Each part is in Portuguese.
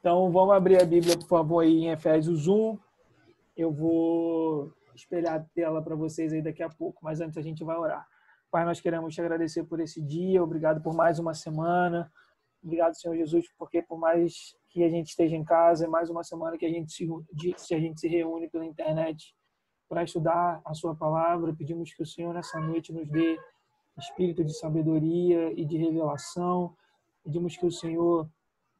Então, vamos abrir a Bíblia, por favor, aí em Efésios 1. Eu vou espelhar a tela para vocês aí daqui a pouco, mas antes a gente vai orar. Pai, nós queremos te agradecer por esse dia, obrigado por mais uma semana. Obrigado, Senhor Jesus, porque por mais que a gente esteja em casa, é mais uma semana que a gente se reúne pela internet para estudar a sua palavra. Pedimos que o Senhor nessa noite nos dê espírito de sabedoria e de revelação. Pedimos que o Senhor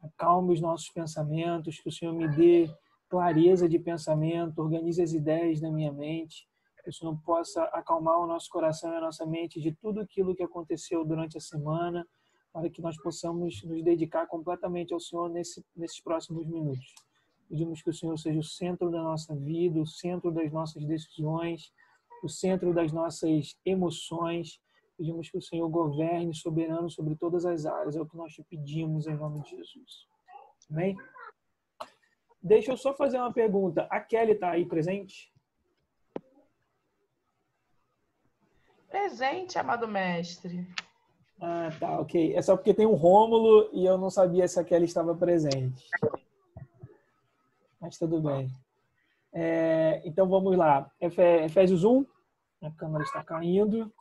acalme os nossos pensamentos, que o Senhor me dê clareza de pensamento, organize as ideias na minha mente, que o Senhor possa acalmar o nosso coração e a nossa mente de tudo aquilo que aconteceu durante a semana, para que nós possamos nos dedicar completamente ao Senhor nesses próximos minutos. Pedimos que o Senhor seja o centro da nossa vida, o centro das nossas decisões, o centro das nossas emoções. Pedimos que o Senhor governe soberano sobre todas as áreas. É o que nós te pedimos em nome de Jesus. Amém? Deixa eu só fazer uma pergunta. A Kelly está aí presente? Presente, amado mestre. Ah, tá, ok. É só porque tem um Rômulo e eu não sabia se a Kelly estava presente. Mas tudo bem. Então vamos lá. Efésios 1. A câmera está caindo.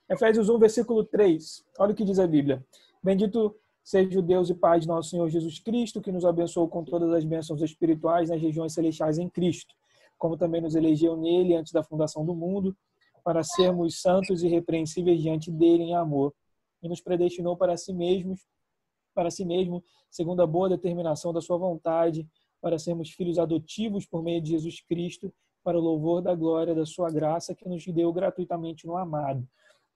Efésios 1, versículo 3. Olha o que diz a Bíblia. Bendito seja o Deus e Pai de nosso Senhor Jesus Cristo, que nos abençoou com todas as bênçãos espirituais nas regiões celestiais em Cristo, como também nos elegeu nele antes da fundação do mundo, para sermos santos e irrepreensíveis diante dele em amor, e nos predestinou para si mesmo, segundo a boa determinação da sua vontade, para sermos filhos adotivos por meio de Jesus Cristo, para o louvor da glória da sua graça, que nos deu gratuitamente no amado.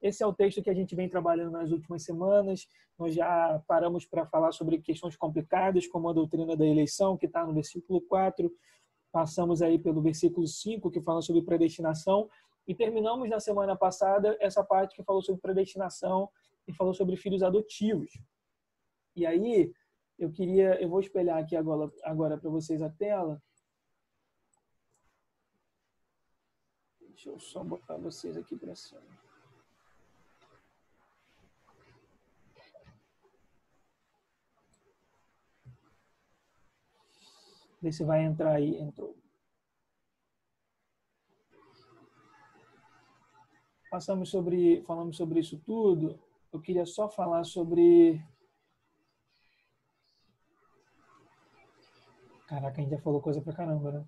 Esse é o texto que a gente vem trabalhando nas últimas semanas. Nós já paramos para falar sobre questões complicadas, como a doutrina da eleição, que está no versículo 4. Passamos aí pelo versículo 5, que fala sobre predestinação. E terminamos na semana passada essa parte que falou sobre predestinação e falou sobre filhos adotivos. E aí, eu vou espelhar aqui agora para vocês a tela. Deixa eu só botar vocês aqui para cima. Ver se vai entrar aí. Entrou. Falamos sobre isso tudo. Eu queria só falar sobre... Caraca, a gente já falou coisa pra caramba, né?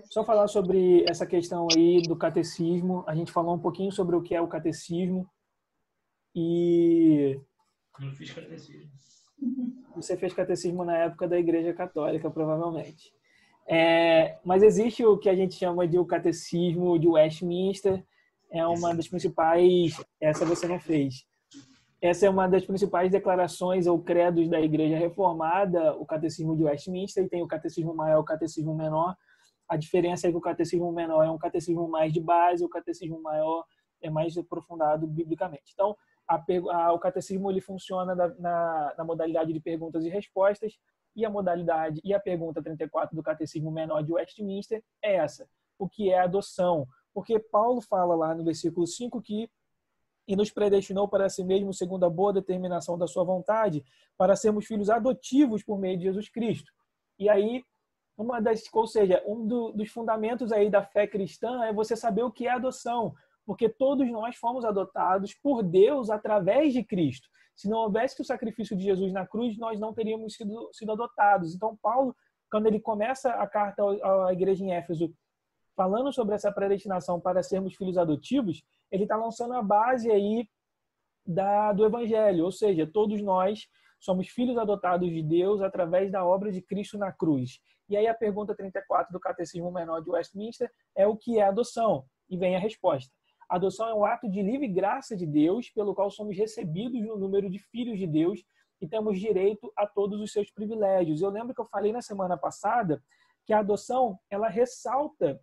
Só falar sobre essa questão aí do catecismo. A gente falou um pouquinho sobre o que é o catecismo. E... Não fiz catecismo. Você fez catecismo na época da Igreja Católica, provavelmente. Mas existe o que a gente chama de o catecismo de Westminster. É uma das principais... Essa você não fez. Essa é uma das principais declarações ou credos da Igreja Reformada, o Catecismo de Westminster, e tem o Catecismo Maior e o Catecismo Menor. A diferença é que o Catecismo Menor é um catecismo mais de base, o Catecismo Maior é mais aprofundado biblicamente. Então, o catecismo ele funciona na modalidade de perguntas e respostas, e a pergunta 34 do Catecismo Menor de Westminster é essa: o que é adoção? Porque Paulo fala lá no versículo 5 que e nos predestinou para si mesmo segundo a boa determinação da sua vontade, para sermos filhos adotivos por meio de Jesus Cristo. E aí, dos fundamentos aí da fé cristã é você saber o que é adoção, porque todos nós fomos adotados por Deus através de Cristo. Se não houvesse o sacrifício de Jesus na cruz, nós não teríamos sido adotados. Então, Paulo, quando ele começa a carta à igreja em Éfeso, falando sobre essa predestinação para sermos filhos adotivos, ele está lançando a base aí do Evangelho, ou seja, todos nós somos filhos adotados de Deus através da obra de Cristo na cruz. E aí a pergunta 34 do Catecismo Menor de Westminster é o que é adoção? E vem a resposta. A adoção é um ato de livre graça de Deus, pelo qual somos recebidos no número de filhos de Deus e temos direito a todos os seus privilégios. Eu lembro que eu falei na semana passada que a adoção, ela ressalta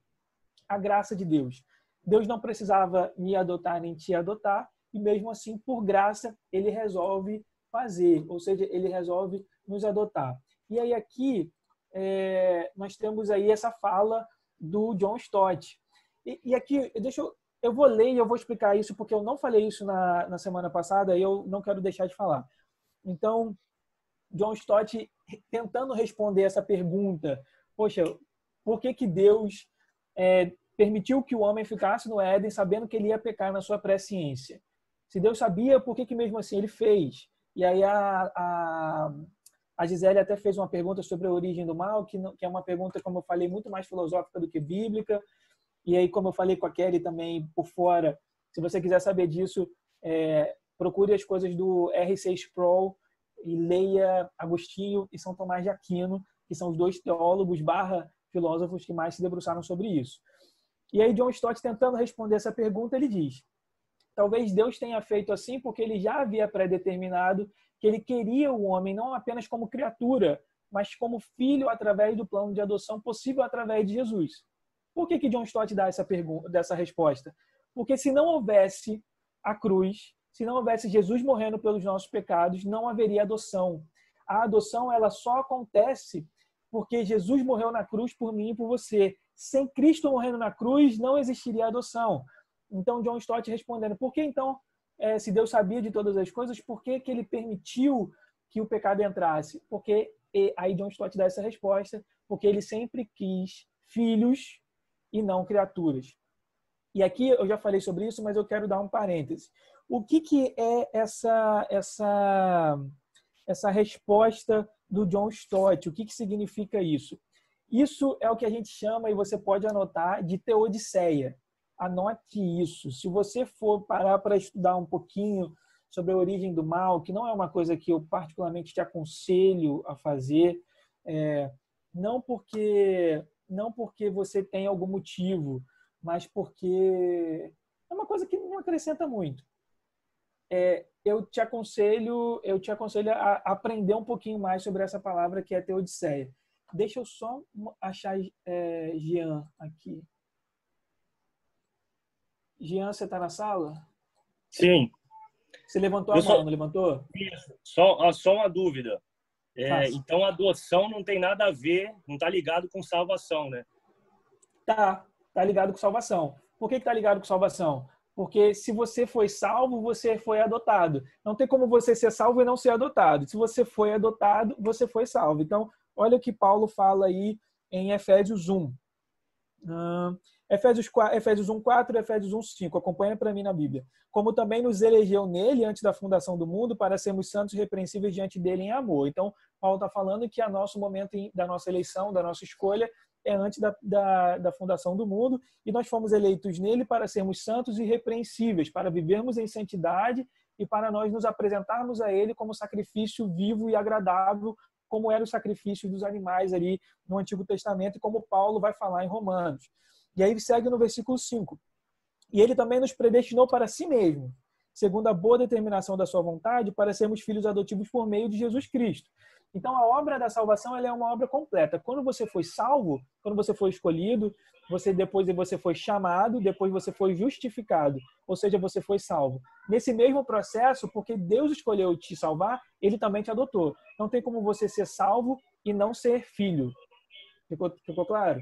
a graça de Deus. Deus não precisava me adotar nem te adotar, e mesmo assim, por graça, ele resolve fazer, ou seja, ele resolve nos adotar. E aí aqui, nós temos aí essa fala do John Stott. E aqui, eu vou ler e eu vou explicar isso, porque eu não falei isso na semana passada e eu não quero deixar de falar. Então, John Stott tentando responder essa pergunta. Poxa, por que Deus permitiu que o homem ficasse no Éden sabendo que ele ia pecar na sua presciência? Se Deus sabia, por que mesmo assim ele fez? E aí a Gisele até fez uma pergunta sobre a origem do mal, que é uma pergunta, como eu falei, muito mais filosófica do que bíblica. E aí, como eu falei com a Kelly também por fora, se você quiser saber disso, procure as coisas do R.C. Sproul e leia Agostinho e São Tomás de Aquino, que são os dois teólogos / filósofos que mais se debruçaram sobre isso. E aí John Stott, tentando responder essa pergunta, ele diz: talvez Deus tenha feito assim porque ele já havia predeterminado que ele queria o homem não apenas como criatura, mas como filho através do plano de adoção possível através de Jesus. Por que John Stott dá essa resposta? Porque se não houvesse a cruz, se não houvesse Jesus morrendo pelos nossos pecados, não haveria adoção. A adoção ela só acontece porque Jesus morreu na cruz por mim e por você. Sem Cristo morrendo na cruz, não existiria adoção. Então, John Stott respondendo, por que então, se Deus sabia de todas as coisas, por que ele permitiu que o pecado entrasse? Porque, aí John Stott dá essa resposta, porque ele sempre quis filhos e não criaturas. E aqui eu já falei sobre isso, mas eu quero dar um parêntese. O que é essa resposta do John Stott? O que significa isso? Isso é o que a gente chama, e você pode anotar, de teodiceia. Anote isso. Se você for parar para estudar um pouquinho sobre a origem do mal, que não é uma coisa que eu particularmente te aconselho a fazer, não porque você tem algum motivo, mas porque é uma coisa que não acrescenta muito. Eu te aconselho a aprender um pouquinho mais sobre essa palavra que é teodiceia. Deixa eu só achar Jean aqui. Jean, você está na sala? Sim. Você levantou a mão, não levantou? Isso. Só uma dúvida. Então, a adoção não tem nada a ver, não está ligado com salvação, né? Tá ligado com salvação. Por que está ligado com salvação? Porque se você foi salvo, você foi adotado. Não tem como você ser salvo e não ser adotado. Se você foi adotado, você foi salvo. Então, olha o que Paulo fala aí em Efésios 1. Efésios 1:4 e Efésios 1:5. Acompanha para mim na Bíblia. Como também nos elegeu nele antes da fundação do mundo para sermos santos e irrepreensíveis diante dele em amor. Então, Paulo está falando que o nosso momento da nossa eleição, da nossa escolha, é antes da fundação do mundo, e nós fomos eleitos nele para sermos santos e irrepreensíveis, para vivermos em santidade e para nós nos apresentarmos a ele como sacrifício vivo e agradável, como era o sacrifício dos animais ali no Antigo Testamento, e como Paulo vai falar em Romanos. E aí segue no versículo 5. E ele também nos predestinou para si mesmo, segundo a boa determinação da sua vontade, para sermos filhos adotivos por meio de Jesus Cristo. Então, a obra da salvação ela é uma obra completa. Quando você foi salvo, quando você foi escolhido, depois você foi chamado, depois você foi justificado, ou seja, você foi salvo. Nesse mesmo processo, porque Deus escolheu te salvar, ele também te adotou. Não tem como você ser salvo e não ser filho. Ficou claro?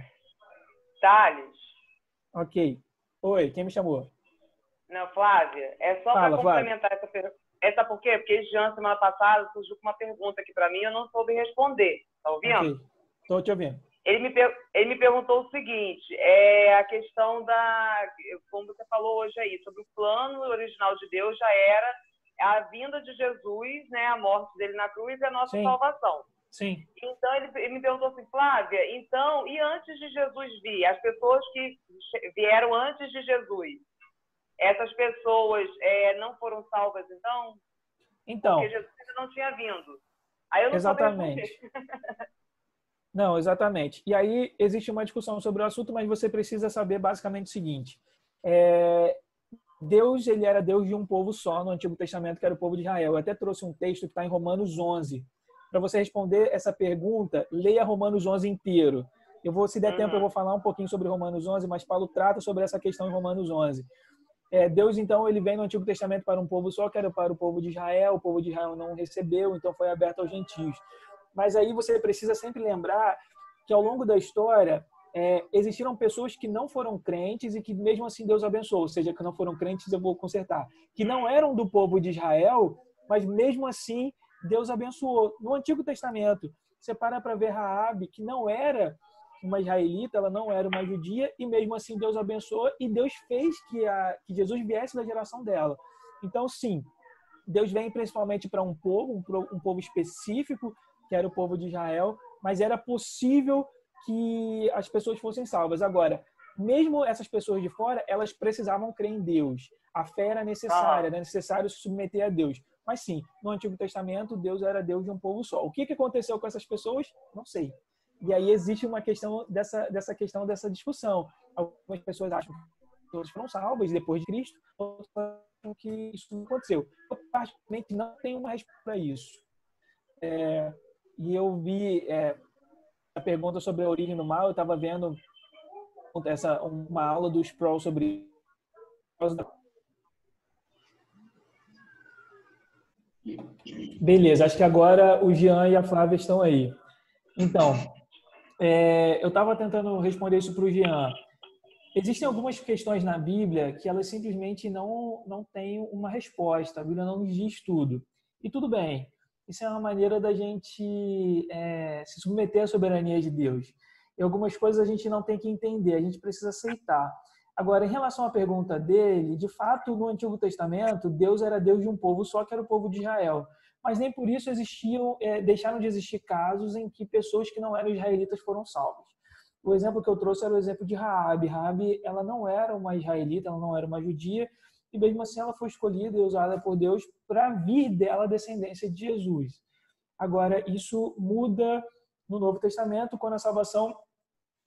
Thales. Ok. Oi, quem me chamou? Não, Flávia. É só para complementar essa pergunta. Sabe por quê? Porque Jean, semana passada, surgiu com uma pergunta aqui para mim e eu não soube responder. Tá ouvindo? Ok. Estou te ouvindo. Ele me perguntou o seguinte, a questão como você falou hoje aí, sobre o plano original de Deus já era a vinda de Jesus, né, a morte dele na cruz e a nossa salvação. Sim. Então, ele me perguntou assim, Flávia, então, e antes de Jesus vir, as pessoas que vieram antes de Jesus, essas pessoas não foram salvas, então? Porque Jesus ainda não tinha vindo. Aí eu não exatamente. soube responder. Não, exatamente. E aí existe uma discussão sobre o assunto, mas você precisa saber basicamente o seguinte. Deus, ele era Deus de um povo só no Antigo Testamento, que era o povo de Israel. Eu até trouxe um texto que está em Romanos 11. Para você responder essa pergunta, leia Romanos 11 inteiro. Se der tempo, eu vou falar um pouquinho sobre Romanos 11, mas Paulo trata sobre essa questão em Romanos 11. Deus, então, ele vem no Antigo Testamento para um povo só, que era para o povo de Israel. O povo de Israel não recebeu, então foi aberto aos gentios. Mas aí você precisa sempre lembrar que ao longo da história existiram pessoas que não foram crentes e que mesmo assim Deus abençoou, ou seja, que não foram crentes, eu vou consertar, que não eram do povo de Israel, mas mesmo assim Deus abençoou. No Antigo Testamento, você para ver Raabe, que não era uma israelita, ela não era uma judia, e mesmo assim Deus abençoou e Deus fez que Jesus viesse da geração dela. Então, sim, Deus vem principalmente para um povo específico, que era o povo de Israel, mas era possível que as pessoas fossem salvas. Agora, mesmo essas pessoas de fora, elas precisavam crer em Deus. A fé era necessária, era necessário se submeter a Deus. Mas sim, no Antigo Testamento, Deus era Deus de um povo só. O que aconteceu com essas pessoas? Não sei. E aí existe uma questão dessa discussão. Algumas pessoas acham que todos foram salvos depois de Cristo, outras acham que isso não aconteceu. Eu, particularmente, não tenho uma resposta para isso. E eu vi a pergunta sobre a origem do mal, eu estava vendo uma aula do Sproul sobre... Beleza, acho que agora o Jean e a Flávia estão aí. Então, eu estava tentando responder isso para o Jean. Existem algumas questões na Bíblia que elas simplesmente não têm uma resposta. A Bíblia não nos diz tudo. E tudo bem. Isso é uma maneira da gente se submeter à soberania de Deus. E algumas coisas a gente não tem que entender, a gente precisa aceitar. Agora, em relação à pergunta dele, de fato, no Antigo Testamento, Deus era Deus de um povo só, que era o povo de Israel. Mas nem por isso deixaram de existir casos em que pessoas que não eram israelitas foram salvas. O exemplo que eu trouxe era o exemplo de Raabe. Raabe, ela não era uma israelita, ela não era uma judia, e mesmo assim ela foi escolhida e usada por Deus para vir dela a descendência de Jesus. Agora, isso muda no Novo Testamento, quando a salvação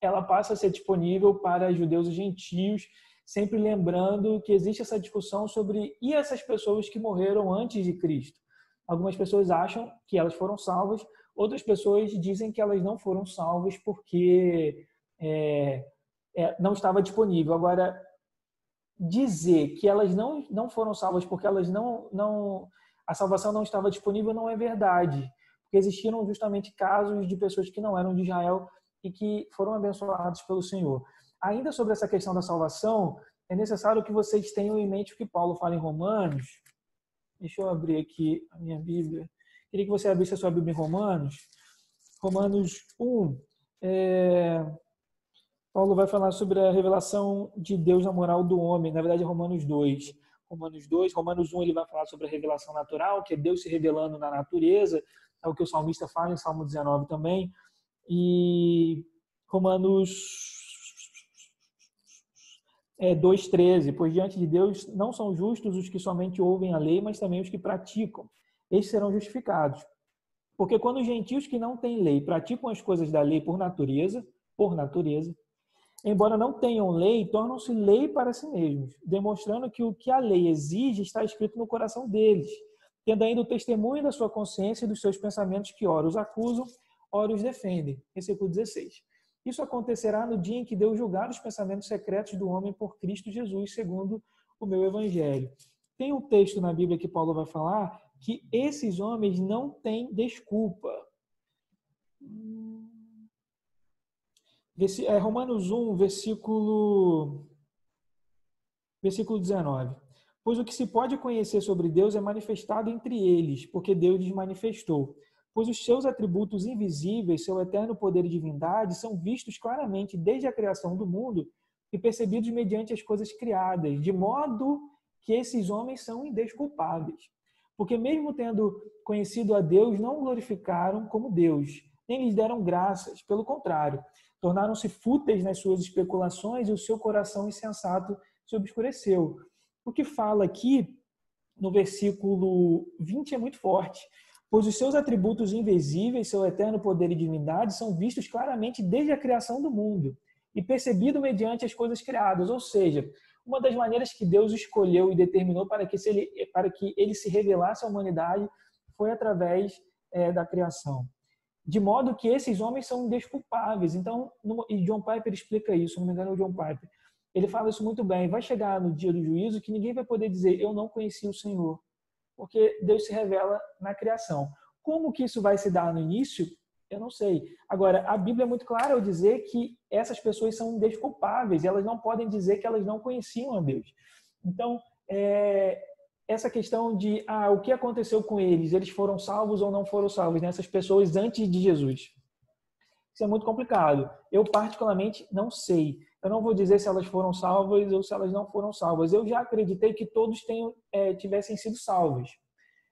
ela passa a ser disponível para judeus e gentios, sempre lembrando que existe essa discussão sobre e essas pessoas que morreram antes de Cristo. Algumas pessoas acham que elas foram salvas, outras pessoas dizem que elas não foram salvas porque não estava disponível. Agora, dizer que elas não foram salvas porque elas a salvação não estava disponível não é verdade. Porque existiram justamente casos de pessoas que não eram de Israel e que foram abençoados pelo Senhor. Ainda sobre essa questão da salvação, é necessário que vocês tenham em mente o que Paulo fala em Romanos. Deixa eu abrir aqui a minha Bíblia. Queria que você abrisse a sua Bíblia em Romanos. Romanos 1. Paulo vai falar sobre a revelação de Deus na moral do homem. Na verdade, é Romanos 2. Romanos 1 ele vai falar sobre a revelação natural, que é Deus se revelando na natureza. É o que o salmista fala em Salmo 19 também. E Romanos 2,13, pois diante de Deus não são justos os que somente ouvem a lei, mas também os que praticam. Estes serão justificados. Porque quando os gentios que não têm lei praticam as coisas da lei por natureza, embora não tenham lei, tornam-se lei para si mesmos, demonstrando que o que a lei exige está escrito no coração deles, tendo ainda o testemunho da sua consciência e dos seus pensamentos que ora os acusam, ora os defendem. Versículo 16. Isso acontecerá no dia em que Deus julgar os pensamentos secretos do homem por Cristo Jesus, segundo o meu evangelho. Tem um texto na Bíblia que Paulo vai falar que esses homens não têm desculpa. Romanos 1, versículo 19. Pois o que se pode conhecer sobre Deus é manifestado entre eles, porque Deus lhes manifestou. Pois os seus atributos invisíveis, seu eterno poder e divindade, são vistos claramente desde a criação do mundo e percebidos mediante as coisas criadas, de modo que esses homens são indesculpáveis. Porque mesmo tendo conhecido a Deus, não o glorificaram como Deus, nem lhes deram graças, pelo contrário, tornaram-se fúteis nas suas especulações e o seu coração insensato se obscureceu. O que fala aqui no versículo 20 é muito forte. Pois os seus atributos invisíveis, seu eterno poder e divindade, são vistos claramente desde a criação do mundo e percebido mediante as coisas criadas. Ou seja, uma das maneiras que Deus escolheu e determinou para que ele se revelasse à humanidade foi através da criação. De modo que esses homens são indesculpáveis. Então, e John Piper explica isso, não me engano é o John Piper. Ele fala isso muito bem. Vai chegar no dia do juízo que ninguém vai poder dizer, eu não conheci o Senhor. Porque Deus se revela na criação. Como que isso vai se dar no início? Eu não sei. Agora, a Bíblia é muito clara ao dizer que essas pessoas são indesculpáveis, elas não podem dizer que elas não conheciam a Deus. Então, essa questão de o que aconteceu com eles? Eles foram salvos ou não foram salvos, né? Essas pessoas antes de Jesus. Isso é muito complicado. Eu, particularmente, não sei. Eu não vou dizer se elas foram salvas ou se elas não foram salvas. Eu já acreditei que todos tivessem sido salvos.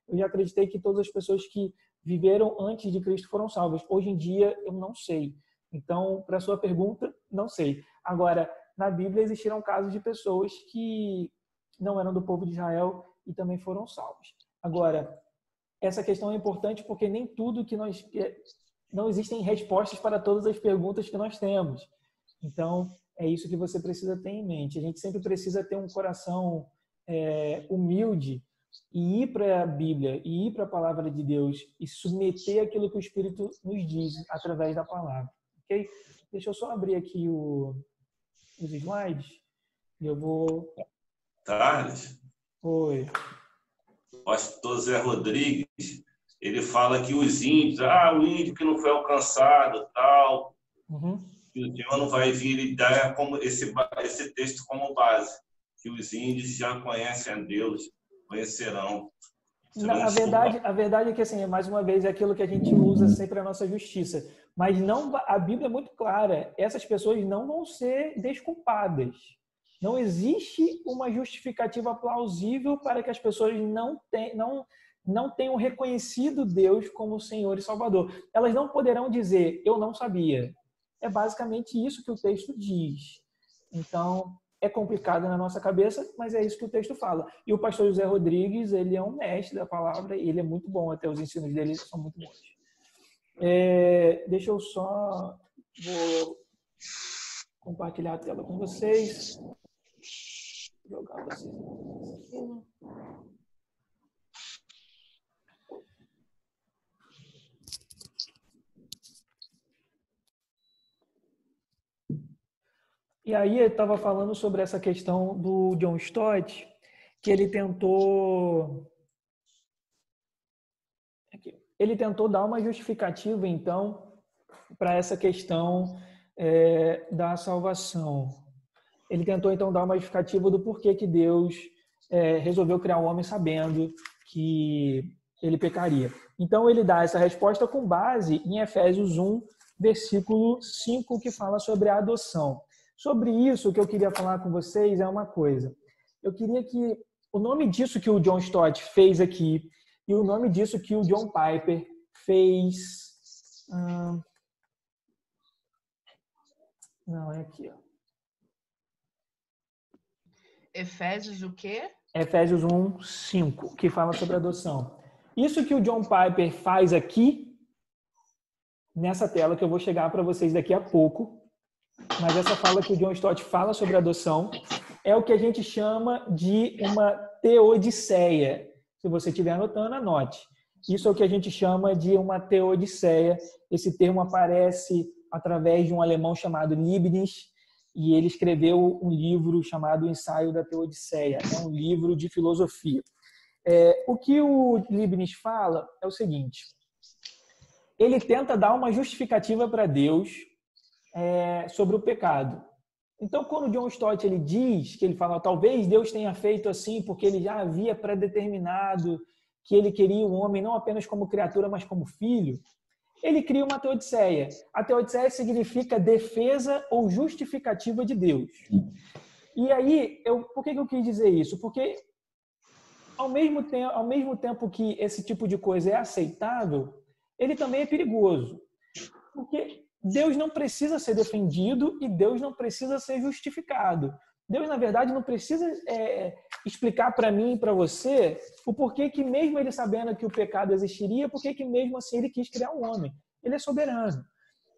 Eu já acreditei que todas as pessoas que viveram antes de Cristo foram salvas. Hoje em dia, eu não sei. Então, para a sua pergunta, não sei. Agora, na Bíblia existiram casos de pessoas que não eram do povo de Israel e também foram salvos. Agora, essa questão é importante porque nem tudo que nós... Não existem respostas para todas as perguntas que nós temos. Então, é isso que você precisa ter em mente. A gente sempre precisa ter um coração humilde e ir para a Bíblia, e ir para a Palavra de Deus e submeter aquilo que o Espírito nos diz através da Palavra. Ok? Deixa eu só abrir aqui os slides e eu vou... Carlos? Oi. O pastor Zé Rodrigues, ele que os índios, o índio que não foi alcançado, tal, que o Senhor não vai vir, ele dá como esse texto como base, que os índios já conhecem a Deus, conhecerão. A verdade é que, assim, mais uma vez, é aquilo que a gente usa sempre a nossa justiça. Mas não, a Bíblia é muito clara, essas pessoas não vão ser desculpadas. Não existe uma justificativa plausível para que as pessoas não tenham reconhecido Deus como Senhor e Salvador. Elas não poderão dizer, eu não sabia. É basicamente isso que o texto diz. Então, é complicado na nossa cabeça, mas é isso que o texto fala. E o pastor José Rodrigues, ele é um mestre da palavra e ele é muito bom, até os ensinos dele são muito bons. Deixa eu só... Vou compartilhar a tela com vocês. Vou jogar vocês aqui. E aí eu estava falando sobre essa questão do John Stott, que ele tentou dar uma justificativa, então, para essa questão da salvação. Ele tentou, então, dar uma justificativa do porquê que Deus resolveu criar o homem sabendo que ele pecaria. Então, ele dá essa resposta com base em Efésios 1, versículo 5, que fala sobre a adoção. Sobre isso, o que eu queria falar com vocês é uma coisa. Eu queria que o nome disso que o John Stott fez aqui e o nome disso que o John Piper fez... Não, é aqui, ó. Efésios o quê? Efésios 1, 5, que fala sobre adoção. Isso que o John Piper faz aqui, nessa tela, que eu vou chegar para vocês daqui a pouco, mas essa fala que o John Stott fala sobre adoção é o que a gente chama de uma teodiceia. Se você estiver anotando, anote. Isso é o que a gente chama de uma teodiceia. Esse termo aparece através de um alemão chamado Leibniz, e ele escreveu um livro chamado Ensaio da Teodiceia. É um livro de filosofia. O que o Leibniz fala é o seguinte: ele tenta dar uma justificativa para Deus sobre o pecado. Então, quando John Stott ele diz, que ele fala, talvez Deus tenha feito assim porque ele já havia predeterminado que ele queria o homem não apenas como criatura, mas como filho, ele cria uma teodiceia. A teodiceia significa defesa ou justificativa de Deus. E aí, por que eu quis dizer isso? Porque ao mesmo tempo que esse tipo de coisa é aceitável, ele também é perigoso. Porque Deus não precisa ser defendido e Deus não precisa ser justificado. Deus, na verdade, não precisa explicar para mim e para você o porquê que, mesmo ele sabendo que o pecado existiria, porquê que mesmo assim ele quis criar um homem. Ele é soberano.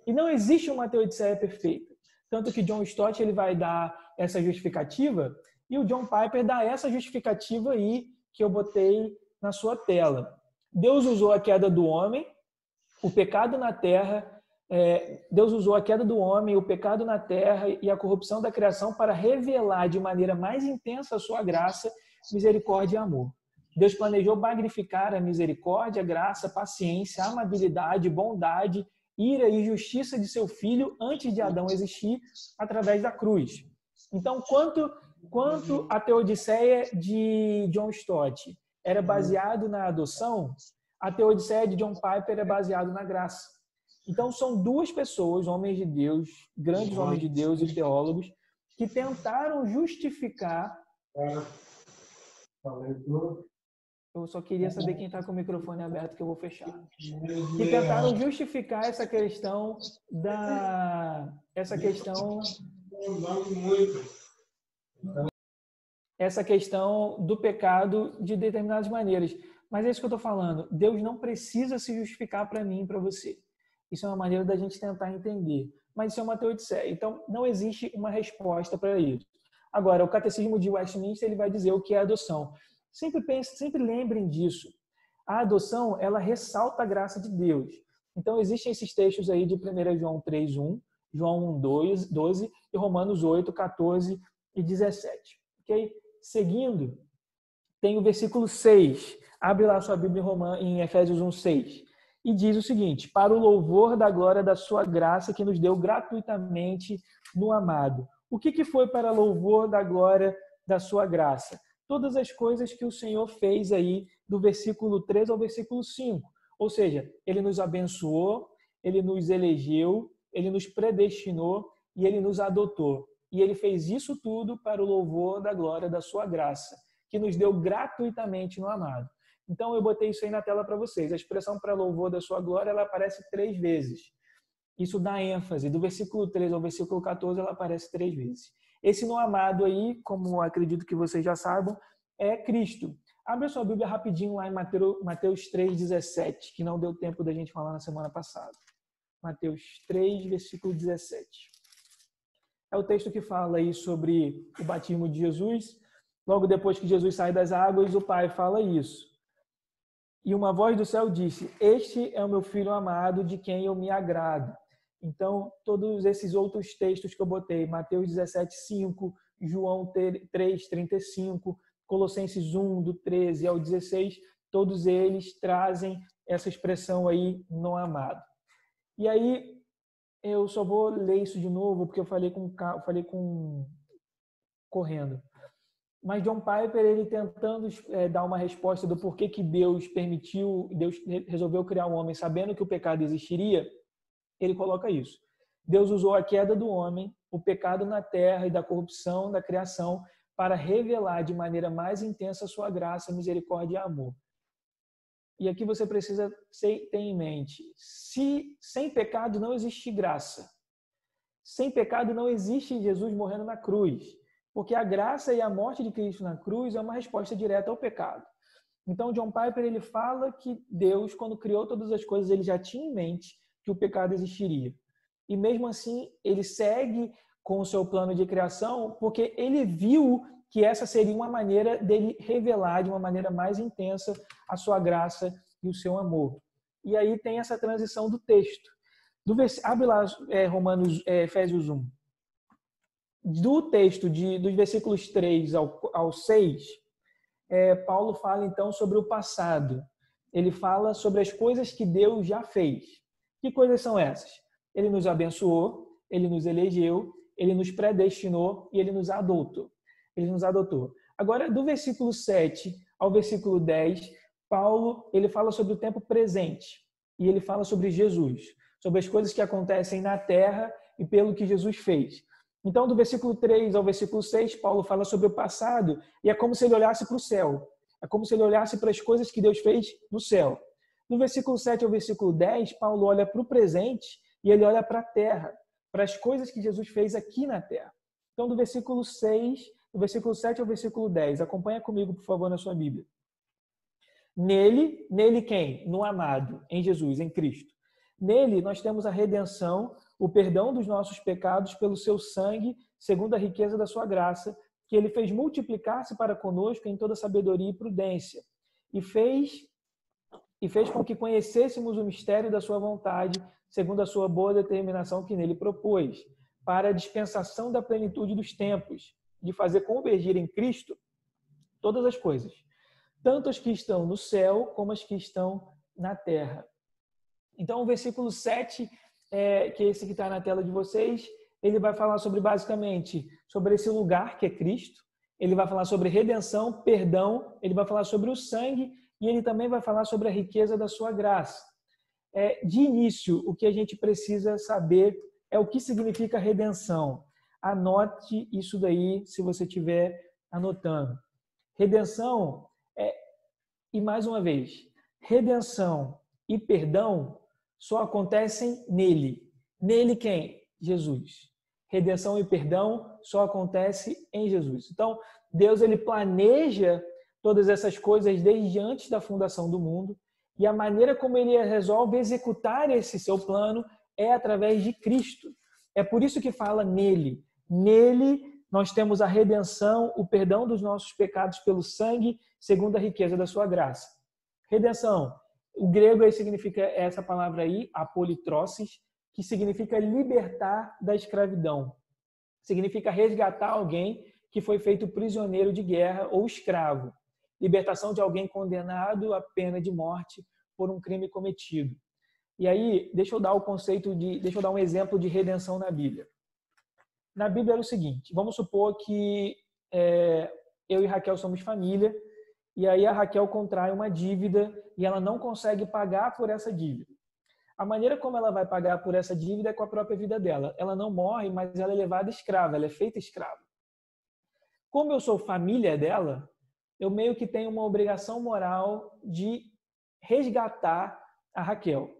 E não existe uma teodiceia perfeita. Tanto que John Stott ele vai dar essa justificativa e o John Piper dá essa justificativa aí que eu botei na sua tela. Deus usou a queda do homem, o pecado na terra... Deus usou a queda do homem, o pecado na terra e a corrupção da criação para revelar de maneira mais intensa a sua graça, misericórdia e amor. Deus planejou magnificar a misericórdia, graça, paciência, amabilidade, bondade, ira e justiça de seu Filho antes de Adão existir, através da cruz. Então, quanto Quanto a Teodiceia de John Stott era baseado na adoção, a Teodiceia de John Piper é baseado na graça. Então, são duas pessoas, homens de Deus, grandes homens de Deus e teólogos, que tentaram justificar... Eu só queria saber quem está com o microfone aberto, que eu vou fechar. Que tentaram justificar essa questão do pecado de determinadas maneiras. Mas é isso que eu estou falando. Deus não precisa se justificar para mim e para você. Isso é uma maneira da gente tentar entender. Mas isso é uma teodiceia. Então, não existe uma resposta para isso. Agora, o Catecismo de Westminster ele vai dizer o que é adoção. Sempre lembrem disso. A adoção, ela ressalta a graça de Deus. Então, existem esses textos aí de 1 João 3:1, João 1:12 e Romanos 8:14 e 17. Ok? Seguindo, tem o versículo 6. Abre lá sua Bíblia em Efésios 1:6. E diz o seguinte: para o louvor da glória da sua graça que nos deu gratuitamente no amado. O que foi para louvor da glória da sua graça? Todas as coisas que o Senhor fez aí do versículo 3 ao versículo 5. Ou seja, Ele nos abençoou, Ele nos elegeu, Ele nos predestinou e Ele nos adotou. E Ele fez isso tudo para o louvor da glória da sua graça, que nos deu gratuitamente no amado. Então, eu botei isso aí na tela para vocês. A expressão para louvor da sua glória, ela aparece 3 vezes. Isso dá ênfase. Do versículo 3 ao versículo 14, ela aparece 3 vezes. Esse no amado aí, como acredito que vocês já saibam, é Cristo. Abre a sua Bíblia rapidinho lá em Mateus 3:17, que não deu tempo da gente falar na semana passada. Mateus 3, versículo 17. É o texto que fala aí sobre o batismo de Jesus. Logo depois que Jesus sai das águas, o Pai fala isso. E uma voz do céu disse: este é o meu filho amado, de quem eu me agrado. Então, todos esses outros textos que eu botei, Mateus 17:5, João 3:35, Colossenses 1, do 13 ao 16, todos eles trazem essa expressão aí, no amado. E aí, eu só vou ler isso de novo, porque eu falei correndo. Mas John Piper, ele tentando dar uma resposta do porquê que Deus resolveu criar um homem sabendo que o pecado existiria, ele coloca isso. Deus usou a queda do homem, o pecado na terra e da corrupção da criação para revelar de maneira mais intensa a sua graça, misericórdia e amor. E aqui você precisa ter em mente, sem pecado não existe graça. Sem pecado não existe Jesus morrendo na cruz. Porque a graça e a morte de Cristo na cruz é uma resposta direta ao pecado. Então, John Piper ele fala que Deus, quando criou todas as coisas, ele já tinha em mente que o pecado existiria. E mesmo assim, ele segue com o seu plano de criação, porque ele viu que essa seria uma maneira dele revelar de uma maneira mais intensa a sua graça e o seu amor. E aí tem essa transição do texto. Abre lá Efésios 1. Do texto dos versículos 3 ao 6, Paulo fala então sobre o passado. Ele fala sobre as coisas que Deus já fez. Que coisas são essas? Ele nos abençoou, ele nos elegeu, ele nos predestinou e ele nos adotou. Agora, do versículo 7 ao versículo 10, Paulo ele fala sobre o tempo presente. E ele fala sobre Jesus, sobre as coisas que acontecem na terra e pelo que Jesus fez. Então, do versículo 3 ao versículo 6, Paulo fala sobre o passado e é como se ele olhasse para o céu. É como se ele olhasse para as coisas que Deus fez no céu. Do versículo 7 ao versículo 10, Paulo olha para o presente e ele olha para a terra, para as coisas que Jesus fez aqui na terra. Então, do versículo 7 ao versículo 10, acompanha comigo, por favor, na sua Bíblia. Nele quem? No amado, em Jesus, em Cristo. Nele nós temos a redenção, o perdão dos nossos pecados pelo seu sangue, segundo a riqueza da sua graça, que ele fez multiplicar-se para conosco em toda sabedoria e prudência, e fez com que conhecêssemos o mistério da sua vontade, segundo a sua boa determinação que nele propôs, para a dispensação da plenitude dos tempos, de fazer convergir em Cristo todas as coisas, tanto as que estão no céu como as que estão na terra. Então, o versículo 7, que é esse que está na tela de vocês, ele vai falar basicamente sobre esse lugar que é Cristo. ele vai falar sobre redenção, perdão, ele vai falar sobre o sangue e ele também vai falar sobre a riqueza da sua graça. De início, o que a gente precisa saber é o que significa redenção. Anote isso daí, se você estiver anotando. Redenção e mais uma vez, redenção e perdão só acontecem nele. Nele quem? Jesus. Redenção e perdão só acontece em Jesus. Então, Deus ele planeja todas essas coisas desde antes da fundação do mundo e a maneira como ele resolve executar esse seu plano é através de Cristo. É por isso que fala nele. Nele nós temos a redenção, o perdão dos nossos pecados pelo sangue, segundo a riqueza da sua graça. Redenção. O grego aí significa essa palavra aí, apolitrosis, que significa libertar da escravidão. Significa resgatar alguém que foi feito prisioneiro de guerra ou escravo. Libertação de alguém condenado à pena de morte por um crime cometido. E aí, deixa eu dar um exemplo de redenção na Bíblia. Na Bíblia era o seguinte, vamos supor que eu e Raquel somos família, e aí a Raquel contrai uma dívida e ela não consegue pagar por essa dívida. A maneira como ela vai pagar por essa dívida é com a própria vida dela. Ela não morre, mas ela é levada escrava, ela é feita escrava. Como eu sou família dela, eu meio que tenho uma obrigação moral de resgatar a Raquel.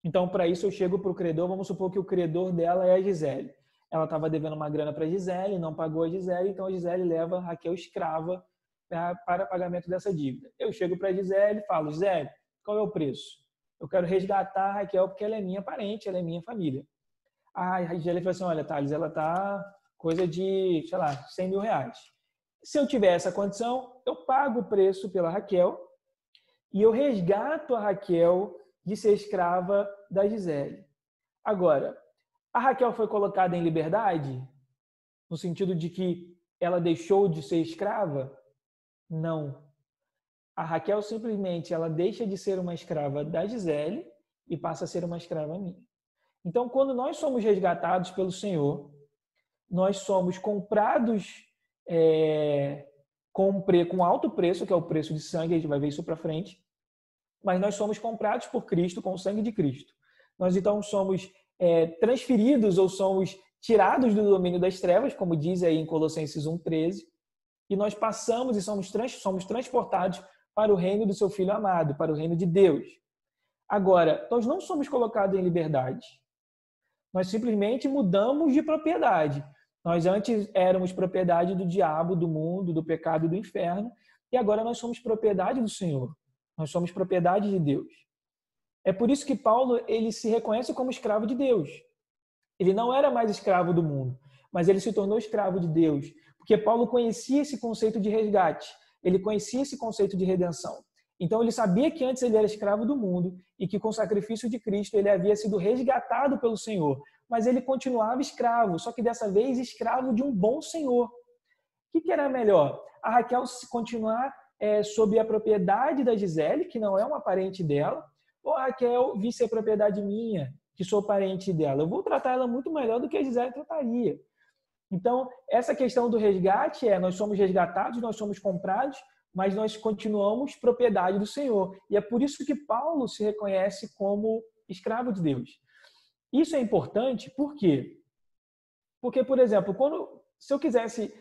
Então, para isso, eu chego para o credor, vamos supor que o credor dela é a Gisele. Ela estava devendo uma grana para a Gisele, não pagou a Gisele, então a Gisele leva a Raquel escrava para pagamento dessa dívida. Eu chego para a Gisele e falo, Gisele, qual é o preço? Eu quero resgatar a Raquel porque ela é minha parente, ela é minha família. A Gisele falou assim, olha, Thales, ela está coisa de, sei lá, 100 mil reais. Se eu tiver essa condição, eu pago o preço pela Raquel e eu resgato a Raquel de ser escrava da Gisele. Agora, a Raquel foi colocada em liberdade? No sentido de que ela deixou de ser escrava? Não. A Raquel simplesmente ela deixa de ser uma escrava da Gisele e passa a ser uma escrava minha. Então, quando nós somos resgatados pelo Senhor, nós somos comprados com alto preço, que é o preço de sangue, a gente vai ver isso para frente, mas nós somos comprados por Cristo com o sangue de Cristo. Nós então somos transferidos ou somos tirados do domínio das trevas, como diz aí em Colossenses 1,13, e nós passamos e somos transportados para o reino do seu Filho amado, para o reino de Deus. Agora, nós não somos colocados em liberdade. Nós simplesmente mudamos de propriedade. Nós antes éramos propriedade do diabo, do mundo, do pecado e do inferno, e agora nós somos propriedade do Senhor. Nós somos propriedade de Deus. É por isso que Paulo ele se reconhece como escravo de Deus. Ele não era mais escravo do mundo, mas ele se tornou escravo de Deus, porque Paulo conhecia esse conceito de resgate, ele conhecia esse conceito de redenção. Então ele sabia que antes ele era escravo do mundo e que com o sacrifício de Cristo ele havia sido resgatado pelo Senhor, mas ele continuava escravo, só que dessa vez escravo de um bom Senhor. O que era melhor? A Raquel continuar sob a propriedade da Gisele, que não é uma parente dela, ou a Raquel vir ser propriedade minha, que sou parente dela? Eu vou tratar ela muito melhor do que a Gisele trataria. Então, essa questão do resgate nós somos resgatados, nós somos comprados, mas nós continuamos propriedade do Senhor. E é por isso que Paulo se reconhece como escravo de Deus. Isso é importante, por quê? Porque, por exemplo, se eu quisesse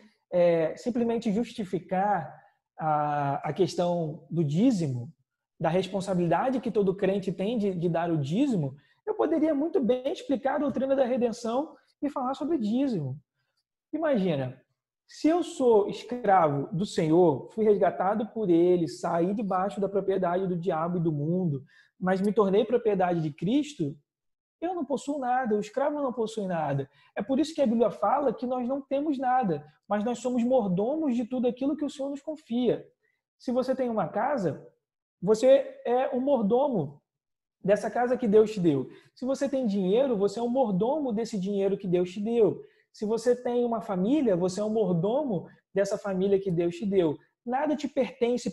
simplesmente justificar a questão do dízimo, da responsabilidade que todo crente tem de dar o dízimo, eu poderia muito bem explicar a doutrina da redenção e falar sobre dízimo. Imagina, se eu sou escravo do Senhor, fui resgatado por Ele, saí debaixo da propriedade do diabo e do mundo, mas me tornei propriedade de Cristo, eu não possuo nada, o escravo não possui nada. É por isso que a Bíblia fala que nós não temos nada, mas nós somos mordomos de tudo aquilo que o Senhor nos confia. Se você tem uma casa, você é um mordomo dessa casa que Deus te deu. Se você tem dinheiro, você é um mordomo desse dinheiro que Deus te deu. Se você tem uma família, você é um mordomo dessa família que Deus te deu. Nada te pertence,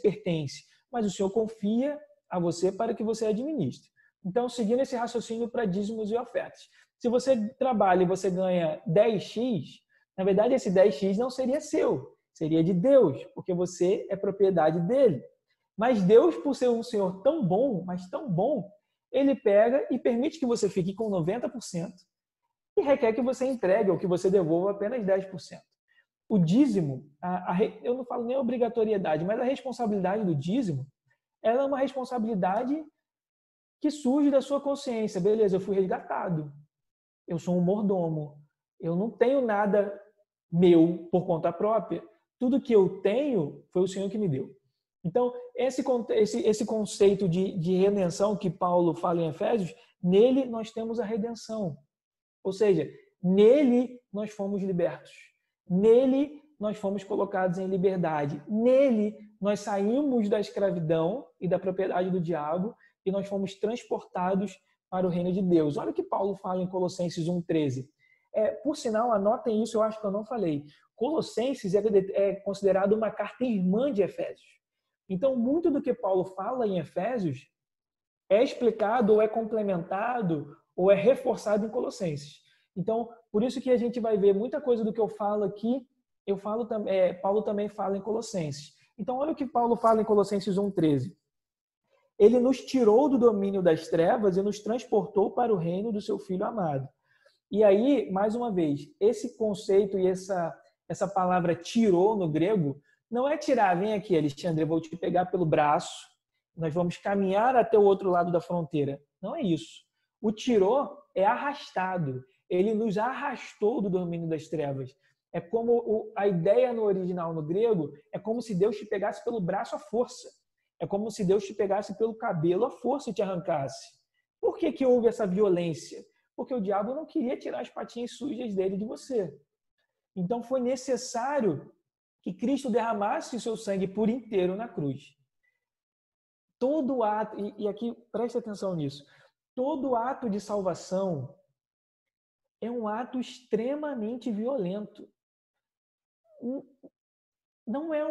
mas o Senhor confia a você para que você administre. Então, seguindo esse raciocínio para dízimos e ofertas. Se você trabalha e você ganha 10x, na verdade esse 10x não seria seu, Seria de Deus, porque você é propriedade dele. Mas Deus, por ser um Senhor tão bom, mas tão bom, ele pega e permite que você fique com 90% e requer que você entregue ou que você devolva apenas 10%. O dízimo, eu não falo nem obrigatoriedade, mas a responsabilidade do dízimo, ela é uma responsabilidade que surge da sua consciência. Beleza, eu fui resgatado. Eu sou um mordomo. Eu não tenho nada meu por conta própria. Tudo que eu tenho foi o Senhor que me deu. Então, esse conceito de redenção que Paulo fala em Efésios, nele nós temos a redenção. Ou seja, nele nós fomos libertos. Nele nós fomos colocados em liberdade. Nele nós saímos da escravidão e da propriedade do diabo e nós fomos transportados para o reino de Deus. Olha o que Paulo fala em Colossenses 1,13. Por sinal, anotem isso, eu acho que eu não falei. Colossenses é considerado uma carta irmã de Efésios. Então, muito do que Paulo fala em Efésios é explicado ou é complementado ou é reforçado em Colossenses. Então, por isso que a gente vai ver muita coisa do que eu falo aqui, Paulo também fala em Colossenses. Então, olha o que Paulo fala em Colossenses 1,13. Ele nos tirou do domínio das trevas e nos transportou para o reino do seu Filho amado. E aí, mais uma vez, esse conceito e essa palavra tirou no grego, não é tirar, vem aqui, Alexandre, eu vou te pegar pelo braço, nós vamos caminhar até o outro lado da fronteira. Não é isso. O tirou é arrastado. Ele nos arrastou do domínio das trevas. É como a ideia no original, no grego, é como se Deus te pegasse pelo braço à força. É como se Deus te pegasse pelo cabelo à força e te arrancasse. Por que houve essa violência? Porque o diabo não queria tirar as patinhas sujas dele de você. Então foi necessário que Cristo derramasse o seu sangue por inteiro na cruz. Todo ato, e aqui preste atenção nisso, todo ato de salvação é um ato extremamente violento. Não é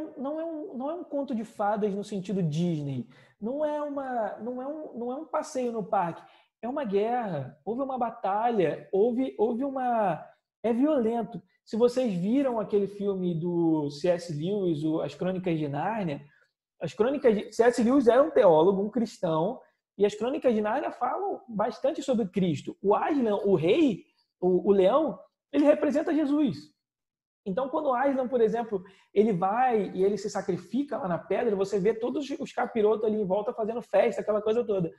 um conto de fadas no sentido Disney. Não é um passeio no parque. É uma guerra. Houve uma batalha. Houve uma... É violento. Se vocês viram aquele filme do C.S. Lewis, As Crônicas de Nárnia, C.S. Lewis era um teólogo, um cristão, e as Crônicas de Nárnia falam bastante sobre Cristo. O Aslan, o rei, o leão, ele representa Jesus. Então, quando o Aslan, por exemplo, ele vai e ele se sacrifica lá na pedra, você vê todos os capirotos ali em volta fazendo festa, aquela coisa toda.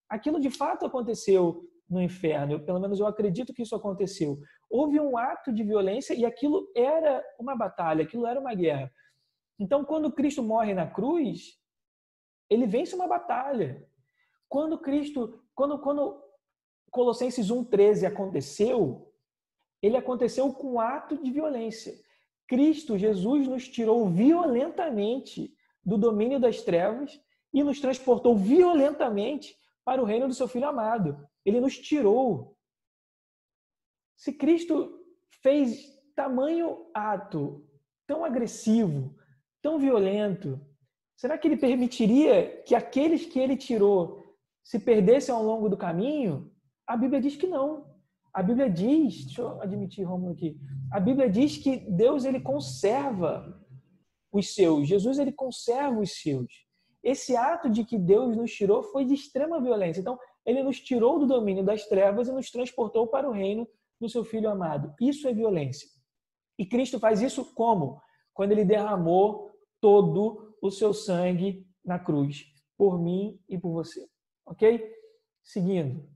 Aquilo de fato aconteceu no inferno, pelo menos eu acredito que isso aconteceu. Houve um ato de violência e aquilo era uma batalha, aquilo era uma guerra. Então, quando Cristo morre na cruz, ele vence uma batalha. Quando Colossenses 1,13 aconteceu, ele aconteceu com um ato de violência. Cristo, Jesus, nos tirou violentamente do domínio das trevas e nos transportou violentamente para o reino do seu Filho amado. Ele nos tirou. Se Cristo fez tamanho ato tão agressivo, tão violento, será que ele permitiria que aqueles que ele tirou se perdessem ao longo do caminho? A Bíblia diz que não. A Bíblia diz, deixa eu admitir, Rômulo, aqui. A Bíblia diz que Deus, ele conserva os seus. Jesus, ele conserva os seus. Esse ato de que Deus nos tirou foi de extrema violência. Então, ele nos tirou do domínio das trevas e nos transportou para o reino do seu Filho amado. Isso é violência. E Cristo faz isso como? Quando ele derramou todo o seu sangue na cruz, por mim e por você. Ok? Seguindo.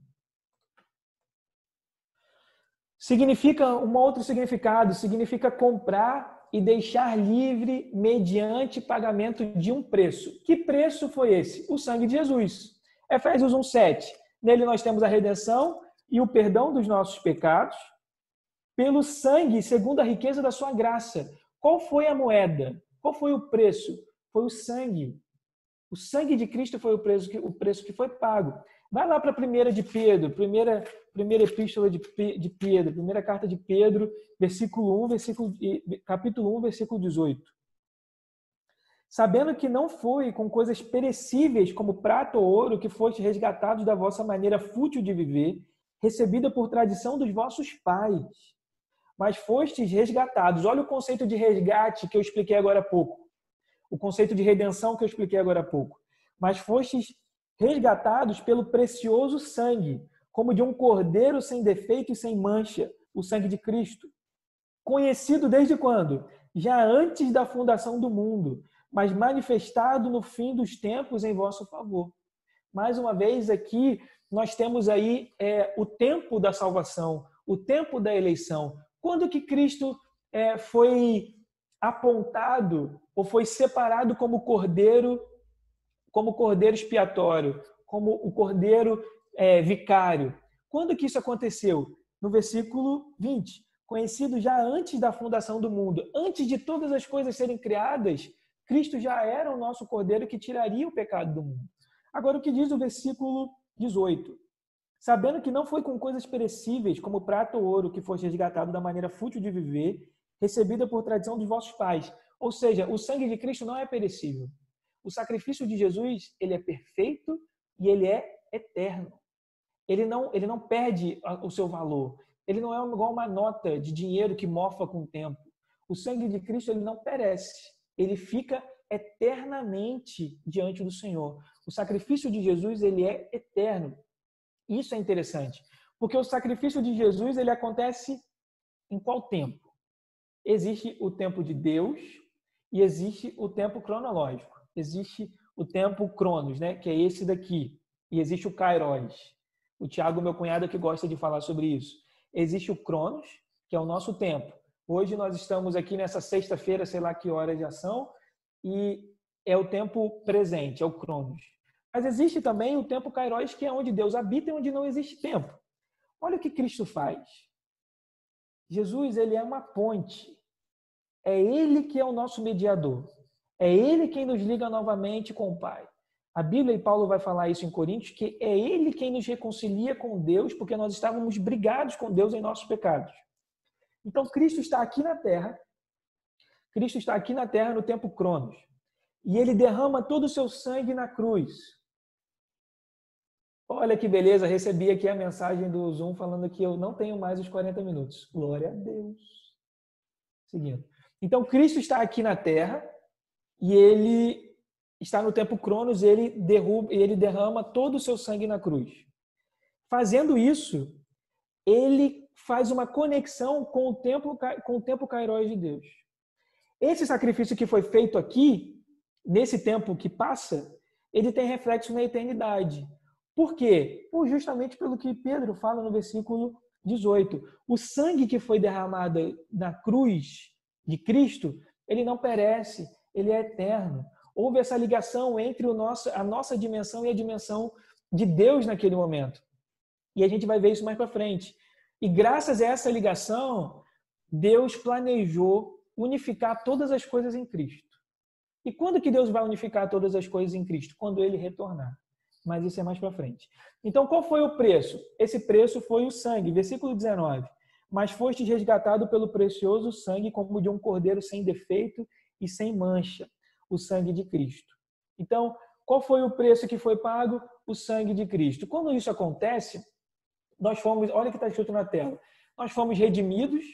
Significa um outro significado, significa comprar e deixar livre mediante pagamento de um preço. Que preço foi esse? O sangue de Jesus. Efésios 1,7. Nele nós temos a redenção e o perdão dos nossos pecados pelo sangue, segundo a riqueza da sua graça. Qual foi a moeda? Qual foi o preço? Foi o sangue. O sangue de Cristo foi o preço que foi pago. Vai lá para a primeira de Pedro, primeira epístola de Pedro, primeira carta de Pedro, capítulo 1, versículo 18. Sabendo que não foi com coisas perecíveis como prata ou ouro que foste resgatados da vossa maneira fútil de viver, recebida por tradição dos vossos pais, mas fostes resgatados. Olha o conceito de resgate que eu expliquei agora há pouco. O conceito de redenção que eu expliquei agora há pouco. Mas fostes resgatados pelo precioso sangue, como de um cordeiro sem defeito e sem mancha, o sangue de Cristo. Conhecido desde quando? Já antes da fundação do mundo, mas manifestado no fim dos tempos em vosso favor. Mais uma vez aqui, nós temos aí o tempo da salvação, o tempo da eleição. Quando que Cristo foi apontado ou foi separado como cordeiro expiatório, como o cordeiro vicário? Quando que isso aconteceu? No versículo 20. Conhecido já antes da fundação do mundo, antes de todas as coisas serem criadas, Cristo já era o nosso cordeiro que tiraria o pecado do mundo. Agora, o que diz o versículo 18? Sabendo que não foi com coisas perecíveis, como prata ou ouro, que foste resgatado da maneira fútil de viver, recebida por tradição dos vossos pais. Ou seja, o sangue de Cristo não é perecível. O sacrifício de Jesus, ele é perfeito e ele é eterno. Ele não perde o seu valor. Ele não é igual uma nota de dinheiro que mofa com o tempo. O sangue de Cristo, ele não perece. Ele fica eternamente diante do Senhor. O sacrifício de Jesus, ele é eterno. Isso é interessante, porque o sacrifício de Jesus, ele acontece em qual tempo? Existe o tempo de Deus e existe o tempo cronológico. Existe o tempo Cronos, né? Que é esse daqui. E existe o Kairos. O Tiago, meu cunhado, que gosta de falar sobre isso. Existe o Cronos, que é o nosso tempo. Hoje nós estamos aqui nessa sexta-feira, sei lá que horas já são, e é o tempo presente, é o Cronos. Mas existe também o tempo Kairos, que é onde Deus habita e onde não existe tempo. Olha o que Cristo faz. Jesus, ele é uma ponte. É ele que é o nosso mediador. É ele quem nos liga novamente com o Pai. A Bíblia, e Paulo vai falar isso em Coríntios, que é ele quem nos reconcilia com Deus, porque nós estávamos brigados com Deus em nossos pecados. Então, Cristo está aqui na Terra. Cristo está aqui na Terra no tempo Cronos. E ele derrama todo o seu sangue na cruz. Olha que beleza, recebi aqui a mensagem do Zoom falando que eu não tenho mais os 40 minutos. Glória a Deus. Seguindo. Então, Cristo está aqui na Terra e ele está no tempo Cronos e ele derrama todo o seu sangue na cruz. Fazendo isso, ele faz uma conexão com o tempo Kairos de Deus. Esse sacrifício que foi feito aqui, nesse tempo que passa, ele tem reflexo na eternidade. Por quê? Justamente pelo que Pedro fala no versículo 18. O sangue que foi derramado na cruz de Cristo, ele não perece, ele é eterno. Houve essa ligação entre a nossa dimensão e a dimensão de Deus naquele momento. E a gente vai ver isso mais para frente. E graças a essa ligação, Deus planejou unificar todas as coisas em Cristo. E quando que Deus vai unificar todas as coisas em Cristo? Quando ele retornar. Mas isso é mais para frente. Então, qual foi o preço? Esse preço foi o sangue. Versículo 19. Mas fostes resgatado pelo precioso sangue, como de um cordeiro sem defeito e sem mancha, o sangue de Cristo. Então, qual foi o preço que foi pago? O sangue de Cristo. Quando isso acontece, nós fomos, olha o que está escrito na tela, nós fomos redimidos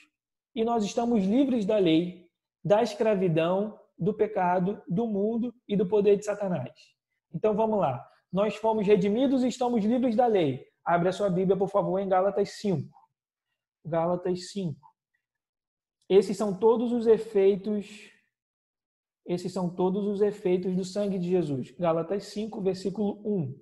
e nós estamos livres da lei, da escravidão, do pecado, do mundo e do poder de Satanás. Então, vamos lá. Nós fomos redimidos e estamos livres da lei. Abre a sua Bíblia, por favor, em Gálatas 5. Gálatas 5. Esses são todos os efeitos do sangue de Jesus. Gálatas 5, versículo 1.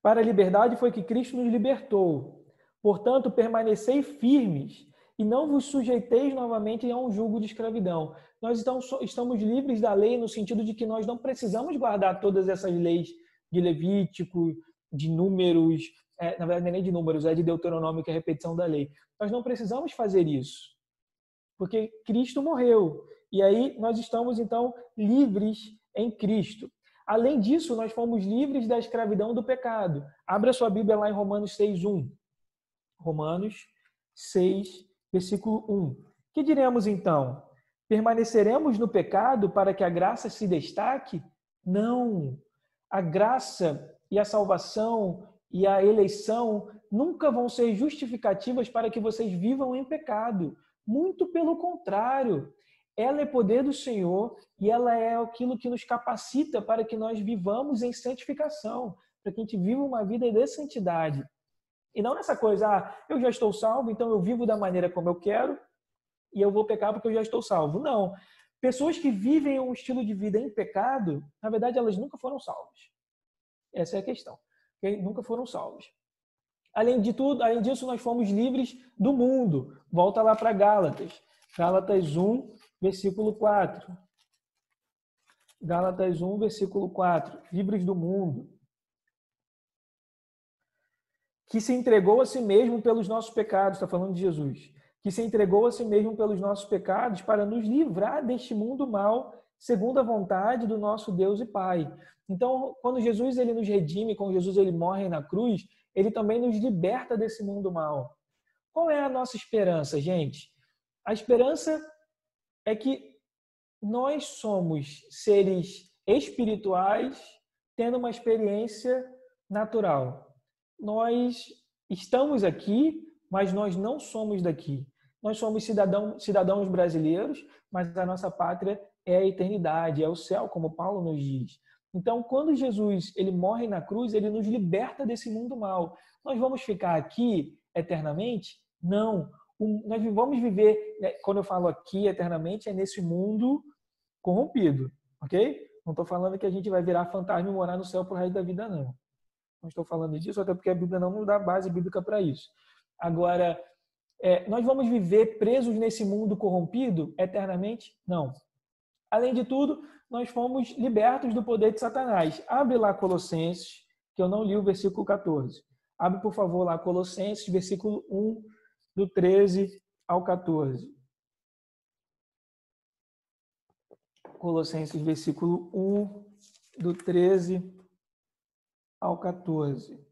Para a liberdade foi que Cristo nos libertou. Portanto, permanecei firmes e não vos sujeiteis novamente a um jugo de escravidão. Nós estamos livres da lei no sentido de que nós não precisamos guardar todas essas leis de Levítico, de Números, na verdade não é nem de Números, é de Deuteronômio, que é a repetição da lei. Nós não precisamos fazer isso, porque Cristo morreu. E aí nós estamos, então, livres em Cristo. Além disso, nós fomos livres da escravidão do pecado. Abra sua Bíblia lá em Romanos 6:1. Romanos 6, versículo 1. Que diremos então? Permaneceremos no pecado para que a graça se destaque? Não. A graça e a salvação e a eleição nunca vão ser justificativas para que vocês vivam em pecado. Muito pelo contrário. Ela é poder do Senhor e ela é aquilo que nos capacita para que nós vivamos em santificação, para que a gente viva uma vida de santidade. E não nessa coisa, eu já estou salvo, então eu vivo da maneira como eu quero e eu vou pecar porque eu já estou salvo. Não. Pessoas que vivem um estilo de vida em pecado, na verdade, elas nunca foram salvas. Essa é a questão. Okay? Nunca foram salvas. Além disso, nós fomos livres do mundo. Volta lá para Gálatas. Gálatas 1, versículo 4. Gálatas 1, versículo 4. Livres do mundo. Que se entregou a si mesmo pelos nossos pecados. Está falando de Jesus. Que se entregou a si mesmo pelos nossos pecados para nos livrar deste mundo mal, segundo a vontade do nosso Deus e Pai. Então, quando Jesus ele nos redime, quando Jesus ele morre na cruz, ele também nos liberta desse mundo mal. Qual é a nossa esperança, gente? A esperança é que nós somos seres espirituais tendo uma experiência natural. Nós estamos aqui, mas nós não somos daqui. Nós somos cidadãos brasileiros, mas a nossa pátria é a eternidade, é o céu, como Paulo nos diz. Então, quando Jesus ele morre na cruz, ele nos liberta desse mundo mal. Nós vamos ficar aqui eternamente? Não. Nós vamos viver, quando eu falo aqui eternamente, é nesse mundo corrompido, ok? Não estou falando que a gente vai virar fantasma e morar no céu pro resto da vida, não. Não estou falando disso, até porque a Bíblia não nos dá base bíblica para isso. Agora, nós vamos viver presos nesse mundo corrompido eternamente? Não. Além de tudo, nós fomos libertos do poder de Satanás. Abre lá Colossenses, que eu não li o versículo 14. Abre, por favor, lá Colossenses, versículo 1, do 13 ao 14. Colossenses, versículo 1, do 13 ao 14.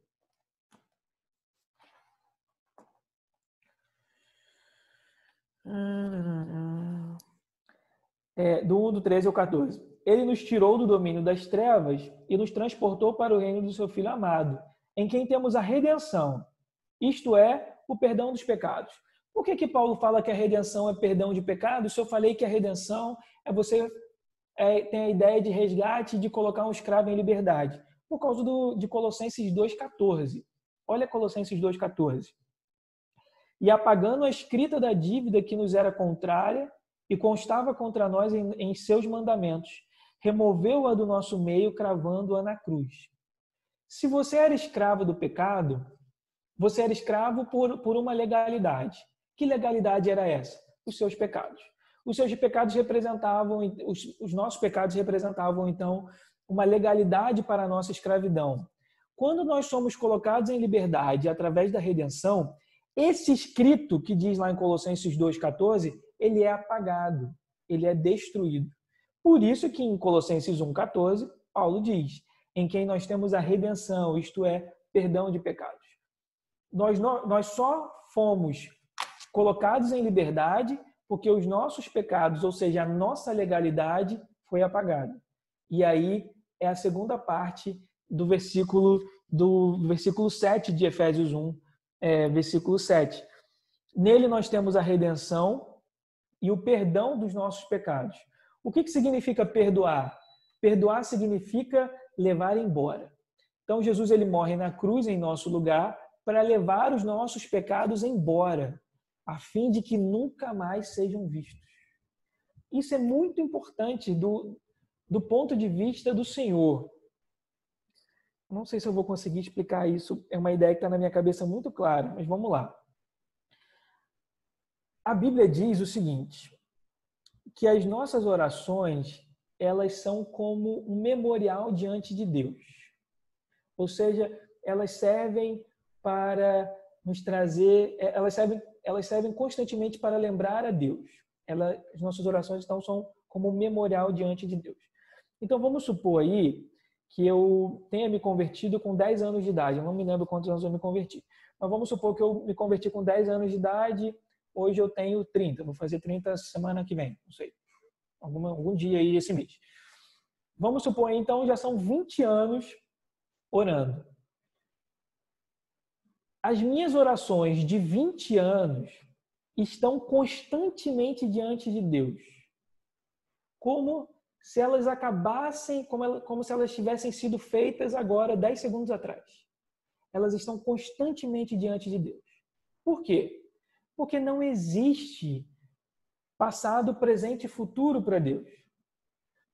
Do 1, do 13 ao 14. Ele nos tirou do domínio das trevas e nos transportou para o reino do seu Filho amado, em quem temos a redenção, isto é, o perdão dos pecados. Por que Paulo fala que a redenção é perdão de pecados? Se eu falei que a redenção é você tem a ideia de resgate, de colocar um escravo em liberdade. Por causa de Colossenses 2,14. Olha Colossenses 2,14. E apagando a escrita da dívida que nos era contrária e constava contra nós em seus mandamentos, removeu-a do nosso meio, cravando-a na cruz. Se você era escravo do pecado, você era escravo por uma legalidade. Que legalidade era essa? Os seus pecados. Os seus pecados representavam, os nossos pecados representavam, então, uma legalidade para a nossa escravidão. Quando nós somos colocados em liberdade através da redenção, esse escrito que diz lá em Colossenses 2,14, ele é apagado, ele é destruído. Por isso que em Colossenses 1,14, Paulo diz, em quem nós temos a redenção, isto é, perdão de pecados. Nós só fomos colocados em liberdade porque os nossos pecados, ou seja, a nossa legalidade, foi apagada. E aí é a segunda parte do versículo 7 de Efésios 1, versículo 7. Nele nós temos a redenção e o perdão dos nossos pecados. O que significa perdoar? Perdoar significa levar embora. Então Jesus ele morre na cruz em nosso lugar para levar os nossos pecados embora, a fim de que nunca mais sejam vistos. Isso é muito importante do ponto de vista do Senhor. Não sei se eu vou conseguir explicar isso, é uma ideia que está na minha cabeça muito clara, mas vamos lá. A Bíblia diz o seguinte, que as nossas orações, elas são como um memorial diante de Deus. Ou seja, elas servem para nos trazer, elas servem constantemente para lembrar a Deus. As nossas orações então são como um memorial diante de Deus. Então vamos supor aí que eu tenha me convertido com 10 anos de idade. Eu não me lembro quantos anos eu me converti. Mas vamos supor que eu me converti com 10 anos de idade, hoje eu tenho 30. Vou fazer 30 semana que vem, não sei. Algum dia aí esse mês. Vamos supor então já são 20 anos orando. as minhas orações de 20 anos estão constantemente diante de Deus, como se elas acabassem, como se elas tivessem sido feitas agora, 10 segundos atrás. Elas estão constantemente diante de Deus. Por quê? Porque não existe passado, presente e futuro para Deus.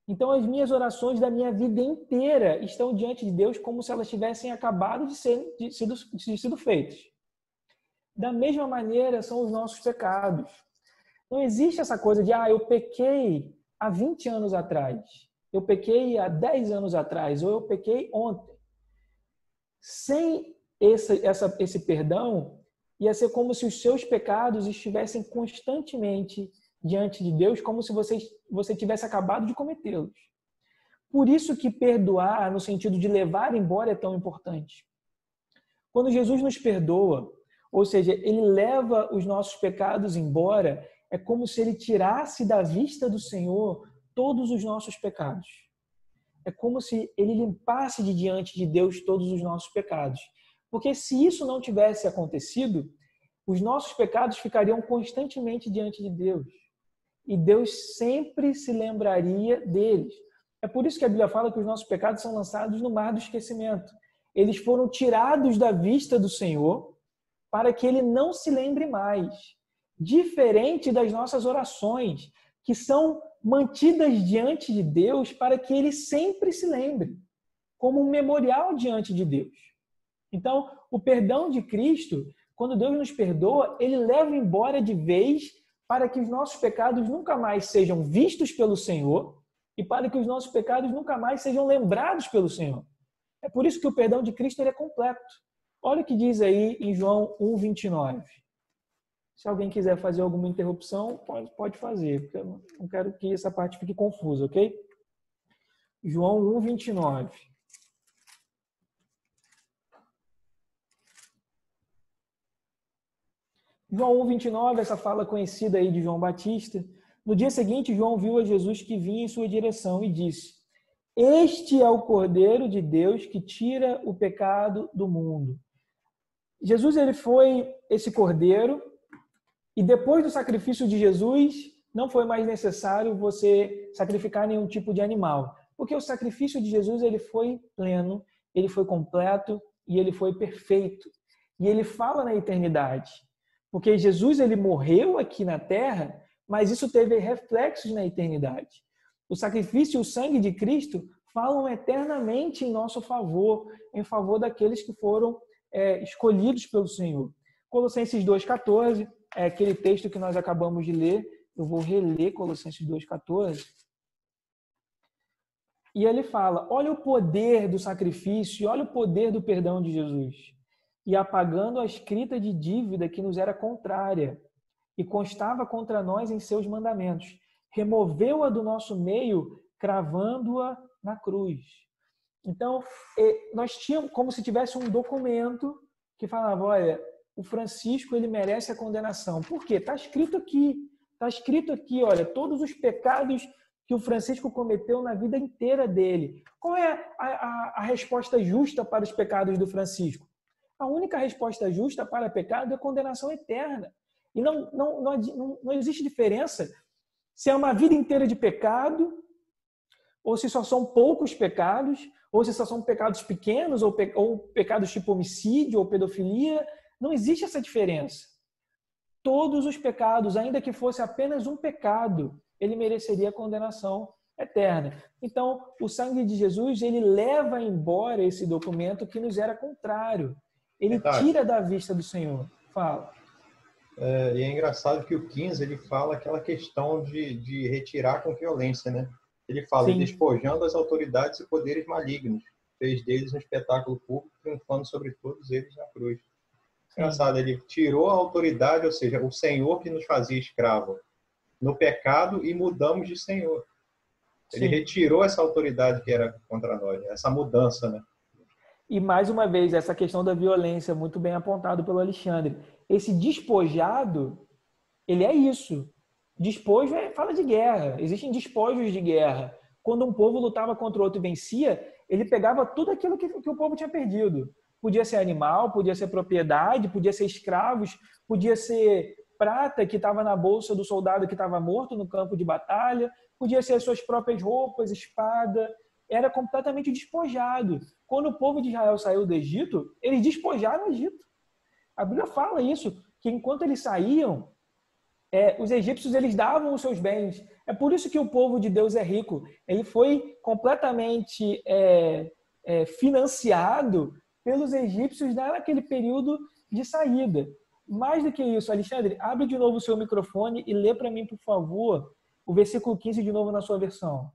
Então, as minhas orações da minha vida inteira estão diante de Deus como se elas tivessem acabado de sido feitas. Da mesma maneira, são os nossos pecados. Não existe essa coisa de, eu pequei há 20 anos atrás, eu pequei há 10 anos atrás, ou eu pequei ontem. Sem esse perdão, ia ser como se os seus pecados estivessem constantemente diante de Deus, como se você tivesse acabado de cometê-los. Por isso que perdoar, no sentido de levar embora, é tão importante. Quando Jesus nos perdoa, ou seja, ele leva os nossos pecados embora, é como se ele tirasse da vista do Senhor todos os nossos pecados. É como se ele limpasse de diante de Deus todos os nossos pecados. Porque se isso não tivesse acontecido, os nossos pecados ficariam constantemente diante de Deus. E Deus sempre se lembraria deles. É por isso que a Bíblia fala que os nossos pecados são lançados no mar do esquecimento. Eles foram tirados da vista do Senhor para que ele não se lembre mais. Diferente das nossas orações, que são mantidas diante de Deus para que ele sempre se lembre, como um memorial diante de Deus. Então, o perdão de Cristo, quando Deus nos perdoa, ele leva embora de vez para que os nossos pecados nunca mais sejam vistos pelo Senhor e para que os nossos pecados nunca mais sejam lembrados pelo Senhor. É por isso que o perdão de Cristo ele é completo. Olha o que diz aí em João 1:29. Se alguém quiser fazer alguma interrupção, pode fazer, porque eu não quero que essa parte fique confusa, ok? João 1:29. João 1:29, essa fala conhecida aí de João Batista. No dia seguinte, João viu a Jesus que vinha em sua direção e disse: Este é o Cordeiro de Deus que tira o pecado do mundo. Jesus, ele foi esse Cordeiro, e depois do sacrifício de Jesus, não foi mais necessário você sacrificar nenhum tipo de animal, porque o sacrifício de Jesus ele foi pleno, ele foi completo e ele foi perfeito. E ele fala na eternidade, porque Jesus ele morreu aqui na terra, mas isso teve reflexos na eternidade. O sacrifício e o sangue de Cristo falam eternamente em nosso favor, em favor daqueles que foram escolhidos pelo Senhor. Colossenses 2:14 é aquele texto que nós acabamos de ler. Eu vou reler Colossenses 2:14. E ele fala, olha o poder do sacrifício, olha o poder do perdão de Jesus. E apagando a escrita de dívida que nos era contrária e constava contra nós em seus mandamentos, removeu-a do nosso meio, cravando-a na cruz. Então, nós tínhamos como se tivesse um documento que falava, olha, o Francisco ele merece a condenação. Por quê? Está escrito aqui, olha, todos os pecados que o Francisco cometeu na vida inteira dele. Qual é a resposta justa para os pecados do Francisco? A única resposta justa para pecado é condenação eterna. E não existe diferença se é uma vida inteira de pecado, ou se só são poucos pecados, ou se só são pecados pequenos, ou pecados tipo homicídio ou pedofilia. Não existe essa diferença. Todos os pecados, ainda que fosse apenas um pecado, ele mereceria condenação eterna. Então, o sangue de Jesus, ele leva embora esse documento que nos era contrário. Ele tira da vista do Senhor. Fala. E é engraçado que o 15, ele fala aquela questão de retirar com violência, né? Ele fala, despojando as autoridades e poderes malignos, fez deles um espetáculo público, triunfando sobre todos eles na cruz. Engraçado, ele tirou a autoridade, ou seja, o Senhor que nos fazia escravo no pecado e mudamos de Senhor. Ele retirou essa autoridade que era contra nós, essa mudança, né? E mais uma vez, essa questão da violência, muito bem apontado pelo Alexandre. Esse despojado, ele é isso. Despojo fala de guerra. Existem despojos de guerra. Quando um povo lutava contra o outro e vencia, ele pegava tudo aquilo que o povo tinha perdido. Podia ser animal, podia ser propriedade, podia ser escravos, podia ser prata que estava na bolsa do soldado que estava morto no campo de batalha, podia ser as suas próprias roupas, espada. Era completamente despojado. Quando o povo de Israel saiu do Egito, eles despojaram o Egito. A Bíblia fala isso, que enquanto eles saíam, os egípcios eles davam os seus bens. É por isso que o povo de Deus é rico. Ele foi completamente financiado pelos egípcios naquele período de saída. Mais do que isso, Alexandre, abre de novo o seu microfone e lê para mim, por favor, o versículo 15 de novo na sua versão.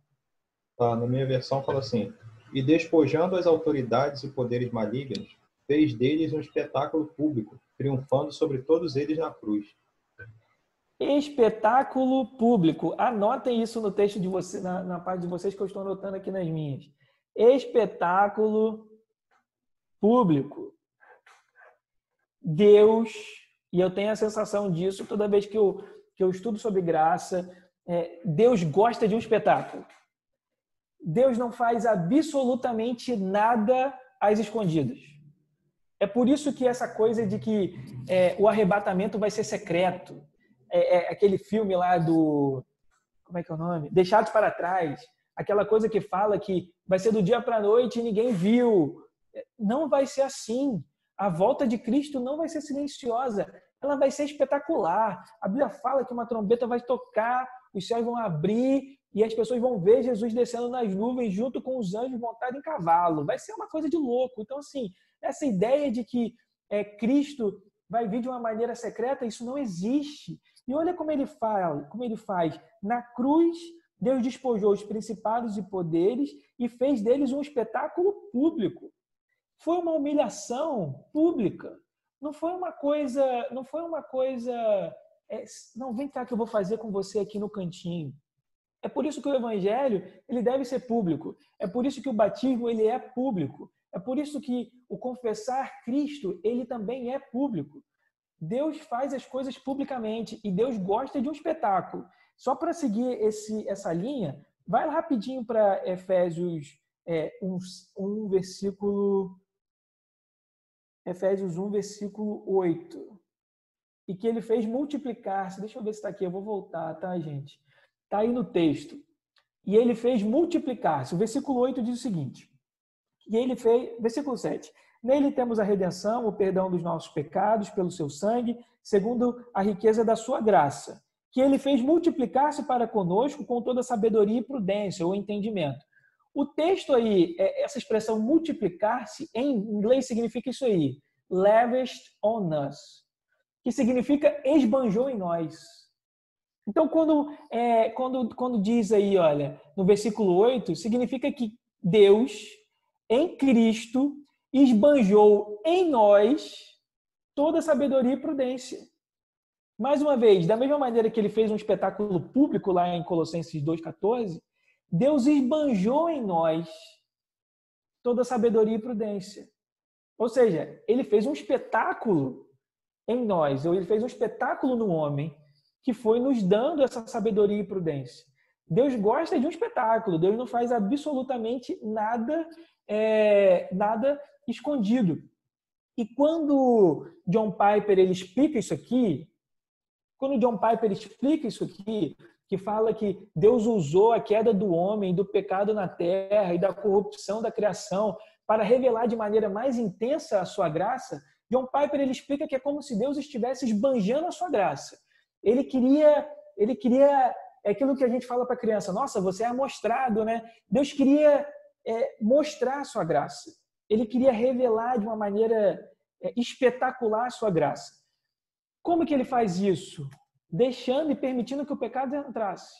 Na minha versão fala assim: e despojando as autoridades e poderes malignos, fez deles um espetáculo público, triunfando sobre todos eles na cruz. Espetáculo público. Anotem isso no texto de você, na parte de vocês que eu estou anotando aqui nas minhas. Espetáculo público. Deus, e eu tenho a sensação disso toda vez que eu estudo sobre graça, Deus gosta de um espetáculo. Deus não faz absolutamente nada às escondidas. É por isso que essa coisa de que o arrebatamento vai ser secreto, aquele filme lá do... Como é que é o nome? Deixados para Trás. Aquela coisa que fala que vai ser do dia para a noite e ninguém viu. Não vai ser assim. A volta de Cristo não vai ser silenciosa. Ela vai ser espetacular. A Bíblia fala que uma trombeta vai tocar, os céus vão abrir e as pessoas vão ver Jesus descendo nas nuvens junto com os anjos montados em cavalo. Vai ser uma coisa de louco. Então, assim, essa ideia de que Cristo vai vir de uma maneira secreta, isso não existe. E olha como ele faz. Na cruz, Deus despojou os principados e poderes e fez deles um espetáculo público. Foi uma humilhação pública. Não foi uma coisa, não, vem cá que eu vou fazer com você aqui no cantinho. É por isso que o evangelho, ele deve ser público. É por isso que o batismo, ele é público. É por isso que o confessar Cristo, ele também é público. Deus faz as coisas publicamente e Deus gosta de um espetáculo. Só para seguir essa linha, vai rapidinho para Efésios 1, versículo 8. E que ele fez multiplicar-se. Deixa eu ver se está aqui, eu vou voltar, tá, gente? Está aí no texto. E ele fez multiplicar-se. O versículo 8 diz o seguinte. E ele fez, versículo 7. Nele temos a redenção, o perdão dos nossos pecados pelo seu sangue, segundo a riqueza da sua graça, que ele fez multiplicar-se para conosco com toda sabedoria e prudência, ou entendimento. O texto aí, essa expressão multiplicar-se, em inglês significa isso aí, lavished on us, que significa esbanjou em nós. Então, quando diz aí, olha, no versículo 8, significa que Deus, em Cristo, esbanjou em nós toda sabedoria e prudência. Mais uma vez, da mesma maneira que ele fez um espetáculo público lá em Colossenses 2,14, Deus esbanjou em nós toda sabedoria e prudência. Ou seja, ele fez um espetáculo em nós, ou ele fez um espetáculo no homem, que foi nos dando essa sabedoria e prudência. Deus gosta de um espetáculo, Deus não faz absolutamente nada escondido. E quando John Piper ele explica isso aqui, que fala que Deus usou a queda do homem, do pecado na terra e da corrupção da criação para revelar de maneira mais intensa a sua graça, John Piper ele explica que é como se Deus estivesse esbanjando a sua graça. Ele queria é aquilo que a gente fala para a criança, nossa, você é amostrado, né? Deus queria mostrar a sua graça. Ele queria revelar de uma maneira espetacular a sua graça. Como que ele faz isso? Deixando e permitindo que o pecado entrasse.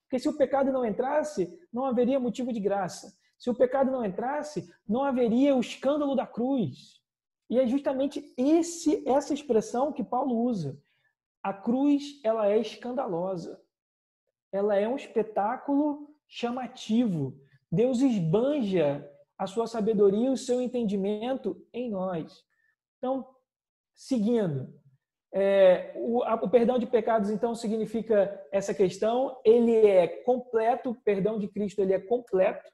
Porque se o pecado não entrasse, não haveria motivo de graça. Se o pecado não entrasse, não haveria o escândalo da cruz. E é justamente essa expressão que Paulo usa. A cruz, ela é escandalosa. Ela é um espetáculo chamativo. Deus esbanja a sua sabedoria e o seu entendimento em nós. Então, seguindo, o perdão de pecados, então, significa essa questão. Ele é completo, o perdão de Cristo ele é completo,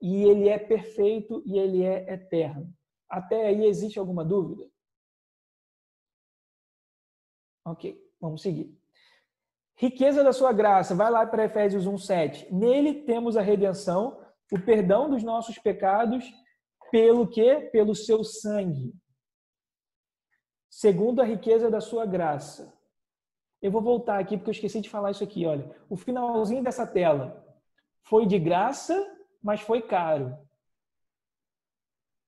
e ele é perfeito, e ele é eterno. Até aí existe alguma dúvida? Ok, vamos seguir. Riqueza da sua graça, vai lá para Efésios 1:7. Nele temos a redenção, o perdão dos nossos pecados, pelo quê? Pelo seu sangue. Segundo a riqueza da sua graça. Eu vou voltar aqui porque eu esqueci de falar isso aqui, olha. O finalzinho dessa tela foi de graça, mas foi caro.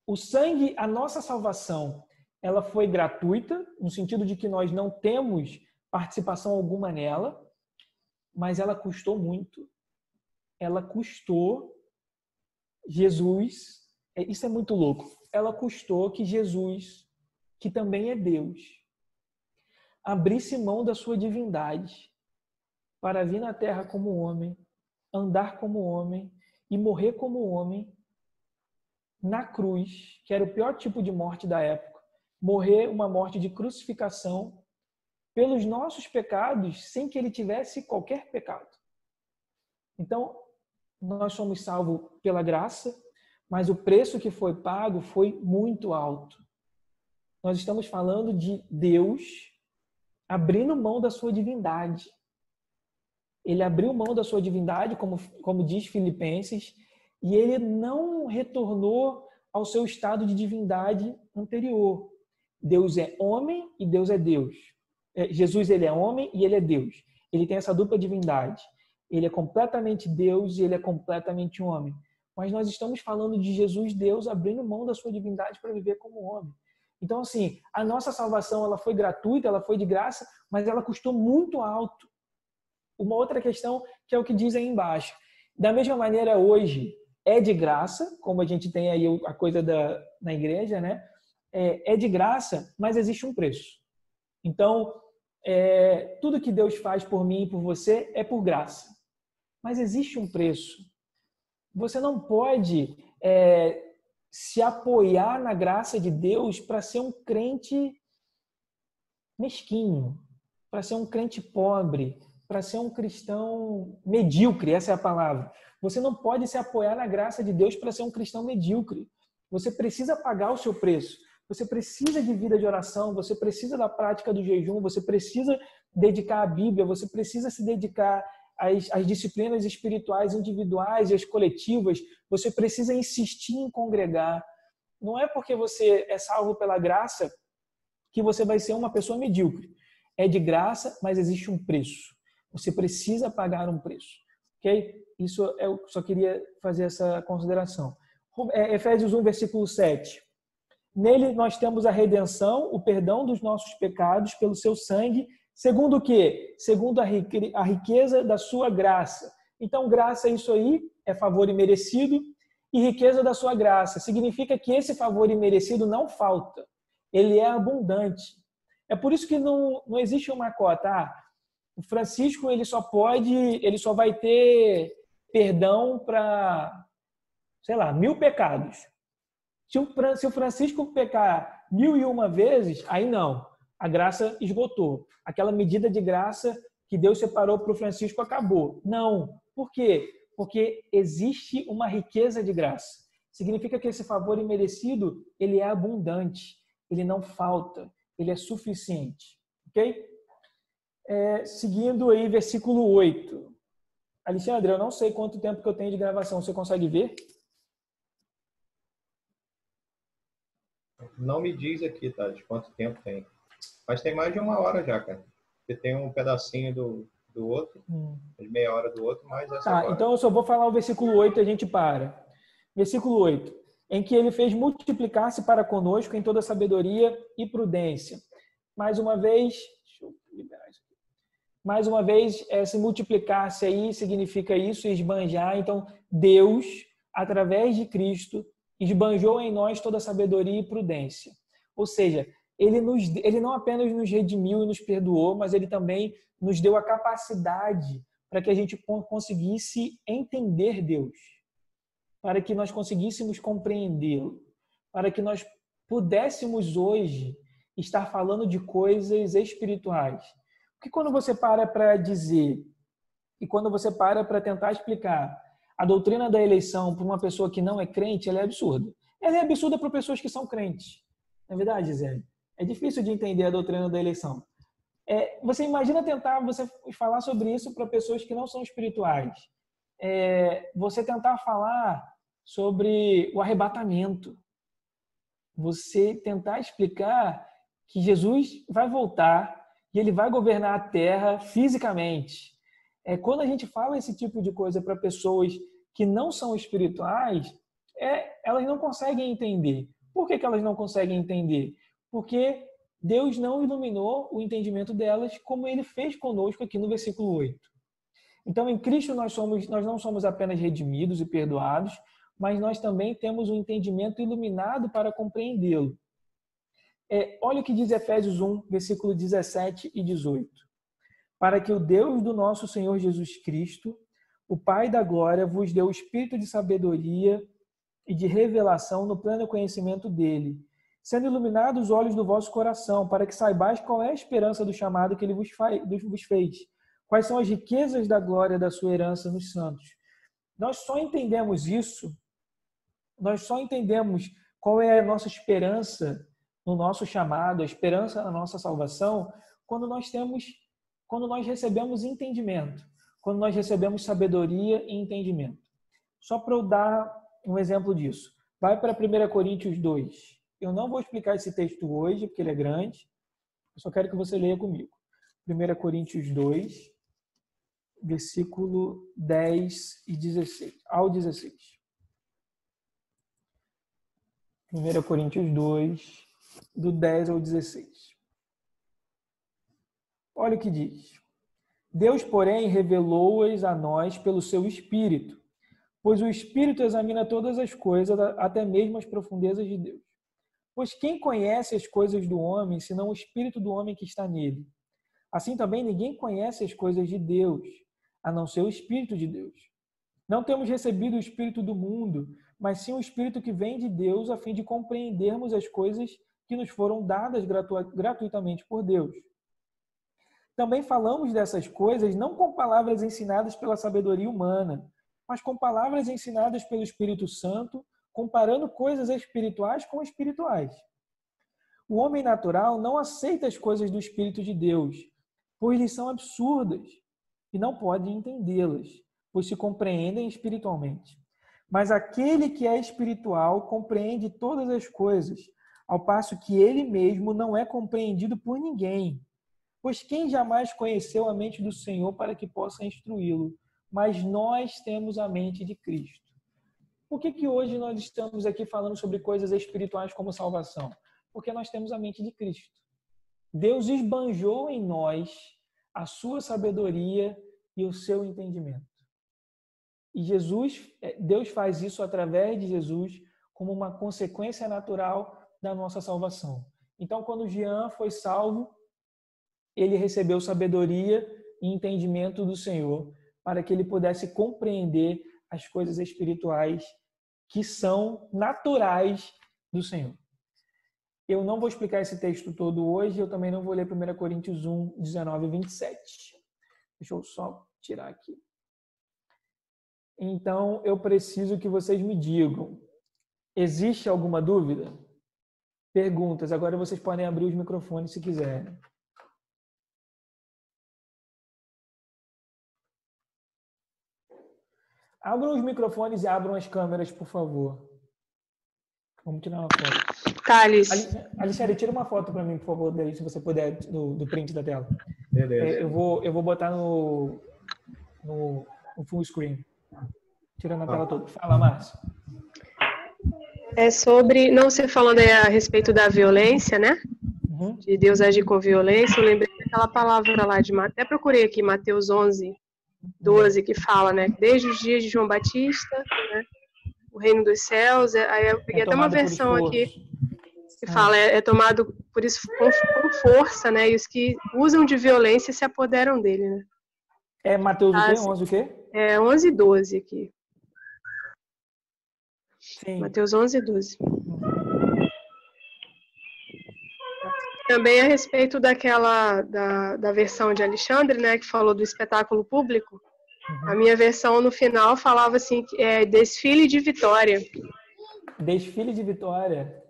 O sangue, a nossa salvação, ela foi gratuita, no sentido de que nós não temos participação alguma nela, mas ela custou muito. Ela custou Jesus, isso é muito louco, ela custou que Jesus, que também é Deus, abrisse mão da sua divindade para vir na terra como homem, andar como homem e morrer como homem na cruz, que era o pior tipo de morte da época, morrer uma morte de crucificação pelos nossos pecados, sem que ele tivesse qualquer pecado. Então, nós somos salvos pela graça, mas o preço que foi pago foi muito alto. Nós estamos falando de Deus abrindo mão da sua divindade. Ele abriu mão da sua divindade, como diz Filipenses, e ele não retornou ao seu estado de divindade anterior. Deus é homem e Deus é Deus. Jesus, ele é homem e ele é Deus. Ele tem essa dupla divindade. Ele é completamente Deus e ele é completamente homem. Mas nós estamos falando de Jesus, Deus, abrindo mão da sua divindade para viver como homem. Então, assim, a nossa salvação, ela foi gratuita, ela foi de graça, mas ela custou muito alto. Uma outra questão, que é o que diz aí embaixo. Da mesma maneira, hoje, é de graça, como a gente tem aí a coisa na igreja, né? É de graça, mas existe um preço. Então, tudo que Deus faz por mim e por você é por graça. Mas existe um preço. Você não pode se apoiar na graça de Deus para ser um crente mesquinho, para ser um crente pobre, para ser um cristão medíocre, essa é a palavra. Você não pode se apoiar na graça de Deus para ser um cristão medíocre. Você precisa pagar o seu preço. Você precisa de vida de oração, você precisa da prática do jejum, você precisa dedicar a Bíblia, você precisa se dedicar às disciplinas espirituais individuais e as coletivas, você precisa insistir em congregar. Não é porque você é salvo pela graça que você vai ser uma pessoa medíocre. É de graça, mas existe um preço. Você precisa pagar um preço. Ok? Isso eu só queria fazer essa consideração. Efésios 1, versículo 7. Nele nós temos a redenção, o perdão dos nossos pecados pelo seu sangue, segundo o quê? Segundo a riqueza da sua graça. Então, graça é isso aí, é favor imerecido, e riqueza da sua graça. Significa que esse favor imerecido não falta, ele é abundante. É por isso que não existe uma cota. O Francisco ele só vai ter perdão para, 1000 pecados. Se o Francisco pecar 1001 vezes, aí não. A graça esgotou. Aquela medida de graça que Deus separou para o Francisco acabou. Não. Por quê? Porque existe uma riqueza de graça. Significa que esse favor imerecido, ele é abundante. Ele não falta. Ele é suficiente. Ok? Seguindo aí, versículo 8. Alexandre, eu não sei quanto tempo que eu tenho de gravação. Você consegue ver? Não me diz aqui, tá? De quanto tempo tem. Mas tem mais de 1 hora já, cara. Porque tem um pedacinho do outro, de meia hora do outro, mais essa hora. Então eu só vou falar o versículo 8 e a gente para. Versículo 8. Em que ele fez multiplicar-se para conosco em toda sabedoria e prudência. Mais uma vez, deixa eu liberar isso aqui. Mais uma vez, se multiplicar-se aí significa isso, esbanjar. Então, Deus, através de Cristo, esbanjou em nós toda sabedoria e prudência. Ou seja, ele não apenas nos redimiu e nos perdoou, mas ele também nos deu a capacidade para que a gente conseguisse entender Deus, para que nós conseguíssemos compreendê-lo, para que nós pudéssemos hoje estar falando de coisas espirituais. Porque quando você para dizer e quando você para tentar explicar a doutrina da eleição para uma pessoa que não é crente, ela é absurda. ela é absurda para pessoas que são crentes. Não é verdade, Gisele? É difícil de entender a doutrina da eleição. Você imagina tentar você falar sobre isso para pessoas que não são espirituais. Você tentar falar sobre o arrebatamento. Você tentar explicar que Jesus vai voltar e ele vai governar a terra fisicamente. Quando a gente fala esse tipo de coisa para pessoas que não são espirituais, elas não conseguem entender. Por que elas não conseguem entender? Porque Deus não iluminou o entendimento delas como ele fez conosco aqui no versículo 8. Então, em Cristo nós não somos apenas redimidos e perdoados, mas nós também temos um entendimento iluminado para compreendê-lo. Olha o que diz Efésios 1, versículo 17 e 18. Para que o Deus do nosso Senhor Jesus Cristo, o Pai da glória, vos dê o espírito de sabedoria e de revelação no pleno conhecimento dele, sendo iluminados os olhos do vosso coração, para que saibais qual é a esperança do chamado que ele vos fez, quais são as riquezas da glória da sua herança nos santos. Nós só entendemos isso, nós só entendemos qual é a nossa esperança no nosso chamado, a esperança na nossa salvação, quando nós recebemos entendimento, quando nós recebemos sabedoria e entendimento. Só para eu dar um exemplo disso. Vai para 1 Coríntios 2. Eu não vou explicar esse texto hoje, porque ele é grande. Eu só quero que você leia comigo. 1 Coríntios 2, versículo 10 e 16, ao 16. 1 Coríntios 2, do 10 ao 16. Olha o que diz. Deus, porém, revelou-as a nós pelo seu Espírito, pois o Espírito examina todas as coisas, até mesmo as profundezas de Deus. Pois quem conhece as coisas do homem, senão o Espírito do homem que está nele? Assim também ninguém conhece as coisas de Deus, a não ser o Espírito de Deus. Não temos recebido o Espírito do mundo, mas sim o Espírito que vem de Deus, a fim de compreendermos as coisas que nos foram dadas gratuitamente por Deus. Também falamos dessas coisas não com palavras ensinadas pela sabedoria humana, mas com palavras ensinadas pelo Espírito Santo, comparando coisas espirituais com espirituais. O homem natural não aceita as coisas do Espírito de Deus, pois lhes são absurdas e não pode entendê-las, pois se compreendem espiritualmente. Mas aquele que é espiritual compreende todas as coisas, ao passo que ele mesmo não é compreendido por ninguém. Pois quem jamais conheceu a mente do Senhor para que possa instruí-lo? Mas nós temos a mente de Cristo. Por que hoje nós estamos aqui falando sobre coisas espirituais como salvação? Porque nós temos a mente de Cristo. Deus esbanjou em nós a sua sabedoria e o seu entendimento. E Deus faz isso através de Jesus como uma consequência natural da nossa salvação. Então, quando Jean foi salvo, ele recebeu sabedoria e entendimento do Senhor para que ele pudesse compreender as coisas espirituais que são naturais do Senhor. Eu não vou explicar esse texto todo hoje, eu também não vou ler 1 Coríntios 1, 19 e 27. Deixa eu só tirar aqui. Então, eu preciso que vocês me digam, existe alguma dúvida? Perguntas. Agora vocês podem abrir os microfones se quiserem. Abram os microfones e abram as câmeras, por favor. Vamos tirar uma foto. Thales. Alexandre, tira uma foto para mim, por favor, daí, se você puder, do print da tela. Beleza. Eu vou botar no full screen. Tirando a tela toda. Fala, Márcio. É sobre... Não, você falando aí a respeito da violência, né? Uhum. De Deus agir com violência. Eu lembrei daquela palavra lá de... Até procurei aqui, Mateus 11, 12, que fala, né? Desde os dias de João Batista, né? O reino dos céus. Aí eu peguei até uma versão aqui que fala, é tomado por isso com força, né? E os que usam de violência se apoderam dele, né? É Mateus o quê? 11 o quê? É 11 e 12 aqui. Sim. Mateus 11 e 12. Também a respeito daquela, da versão de Alexandre, né, que falou do espetáculo público, a minha versão no final falava assim, desfile de vitória. Desfile de Vitória.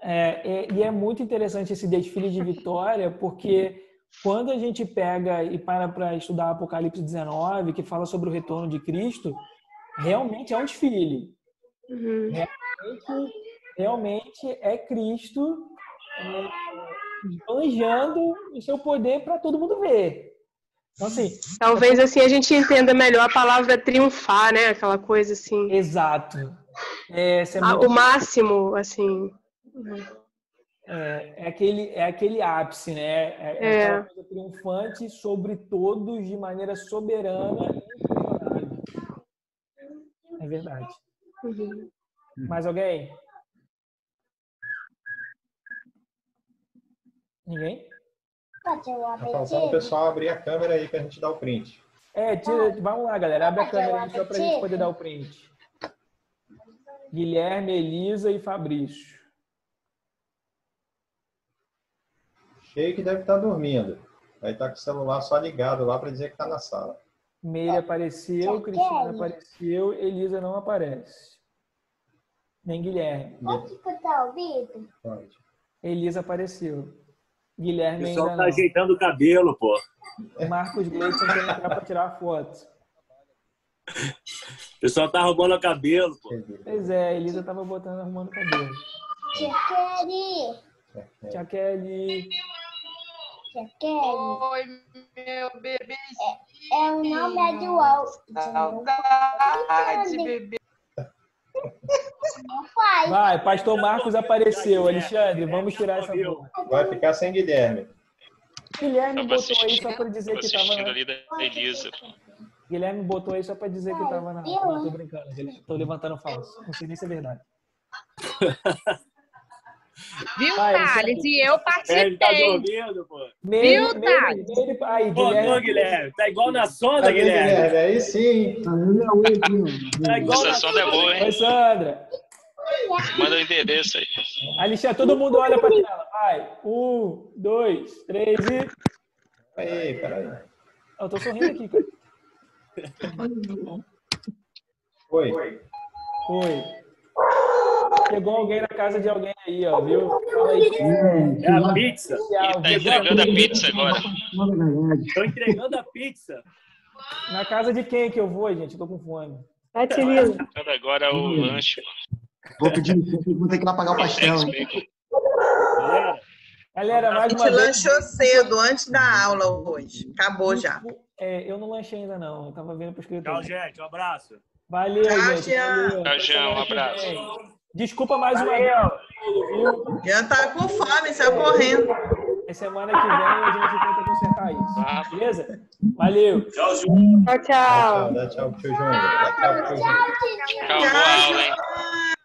E é muito interessante esse desfile de Vitória, porque quando a gente pega e para estudar Apocalipse 19, que fala sobre o retorno de Cristo, realmente é um desfile. Realmente é Cristo esbanjando o seu poder para todo mundo ver. Então, assim, talvez assim a gente entenda melhor a palavra triunfar, né? Aquela coisa assim. Exato. O máximo, assim. É aquele ápice, né? É aquela coisa triunfante sobre todos de maneira soberana e inquestionável. É verdade. Mais alguém? Ninguém? Tá faltando o pessoal abrir a câmera aí pra gente dar o print. Vamos lá, galera. Abre a câmera aí só pra gente poder dar o print. Guilherme, Elisa e Fabrício. Cheio que deve estar dormindo. Vai estar com o celular só ligado lá para dizer que está na sala. Meire apareceu, Cristina apareceu, Elisa não aparece. Nem Guilherme. Pode escutar o vídeo? Pode. Elisa apareceu. Guilherme ainda não. O pessoal tá ajeitando o cabelo, pô. Marcos Gleidson tem que entrar para tirar a foto. O pessoal tá arrumando o cabelo, pô. Pois é, a Elisa tava arrumando o cabelo. Tia Kelly. Oi, meu bebê. O nome é de Walt. Saudade, bebê. Vai, pastor Marcos apareceu. Alexandre, vamos tirar essa foto. Vai ficar sem Guilherme. Guilherme botou aí só para dizer que estava na... ali da Elisa. Guilherme botou aí só para dizer que estava na... Não, tô brincando. Tô levantando falso. Não sei nem se é verdade. Viu, Thales? E eu participei. Ele tá dormindo, pô. Viu, Thales? Aí, Guilherme. Tá igual na sonda, Guilherme. Aí sim. Tá igual Essa sonda é boa, hein? Oi, Sandra. Manda o endereço aí. Alexandre, todo mundo olha pra tela. Vai. 1, 2, 3 e... Peraí. Eu tô sorrindo aqui, cara. Oi. Chegou alguém na casa de alguém aí, ó, viu? Fala aí. É a pizza. Ele tá entregando a pizza agora. Tô entregando a pizza. Na casa de quem que eu vou, gente? Eu tô com fome. Tirando agora o lanche. Vou pedir licença, vou ter que ir lá pagar o pastel. Galera, mais uma vez. A vez. gente lanchou cedo, antes da aula hoje. Acabou já. Eu não lanchei ainda, não. Eu tava vendo pro escritório. Tchau, gente. Um abraço. Valeu, gente. Tchau, Jean. Um abraço. Desculpa mais uma vez. Já tá com fome, saiu correndo. Semana que vem a gente tenta consertar isso. Beleza? Valeu. Tchau, João. Tchau. Dá tchau pro tio João. Tchau, aula, hein?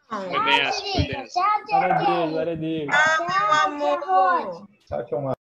Foi benção. Glória a Deus. Tchau, meu amor. Tchau, tchau,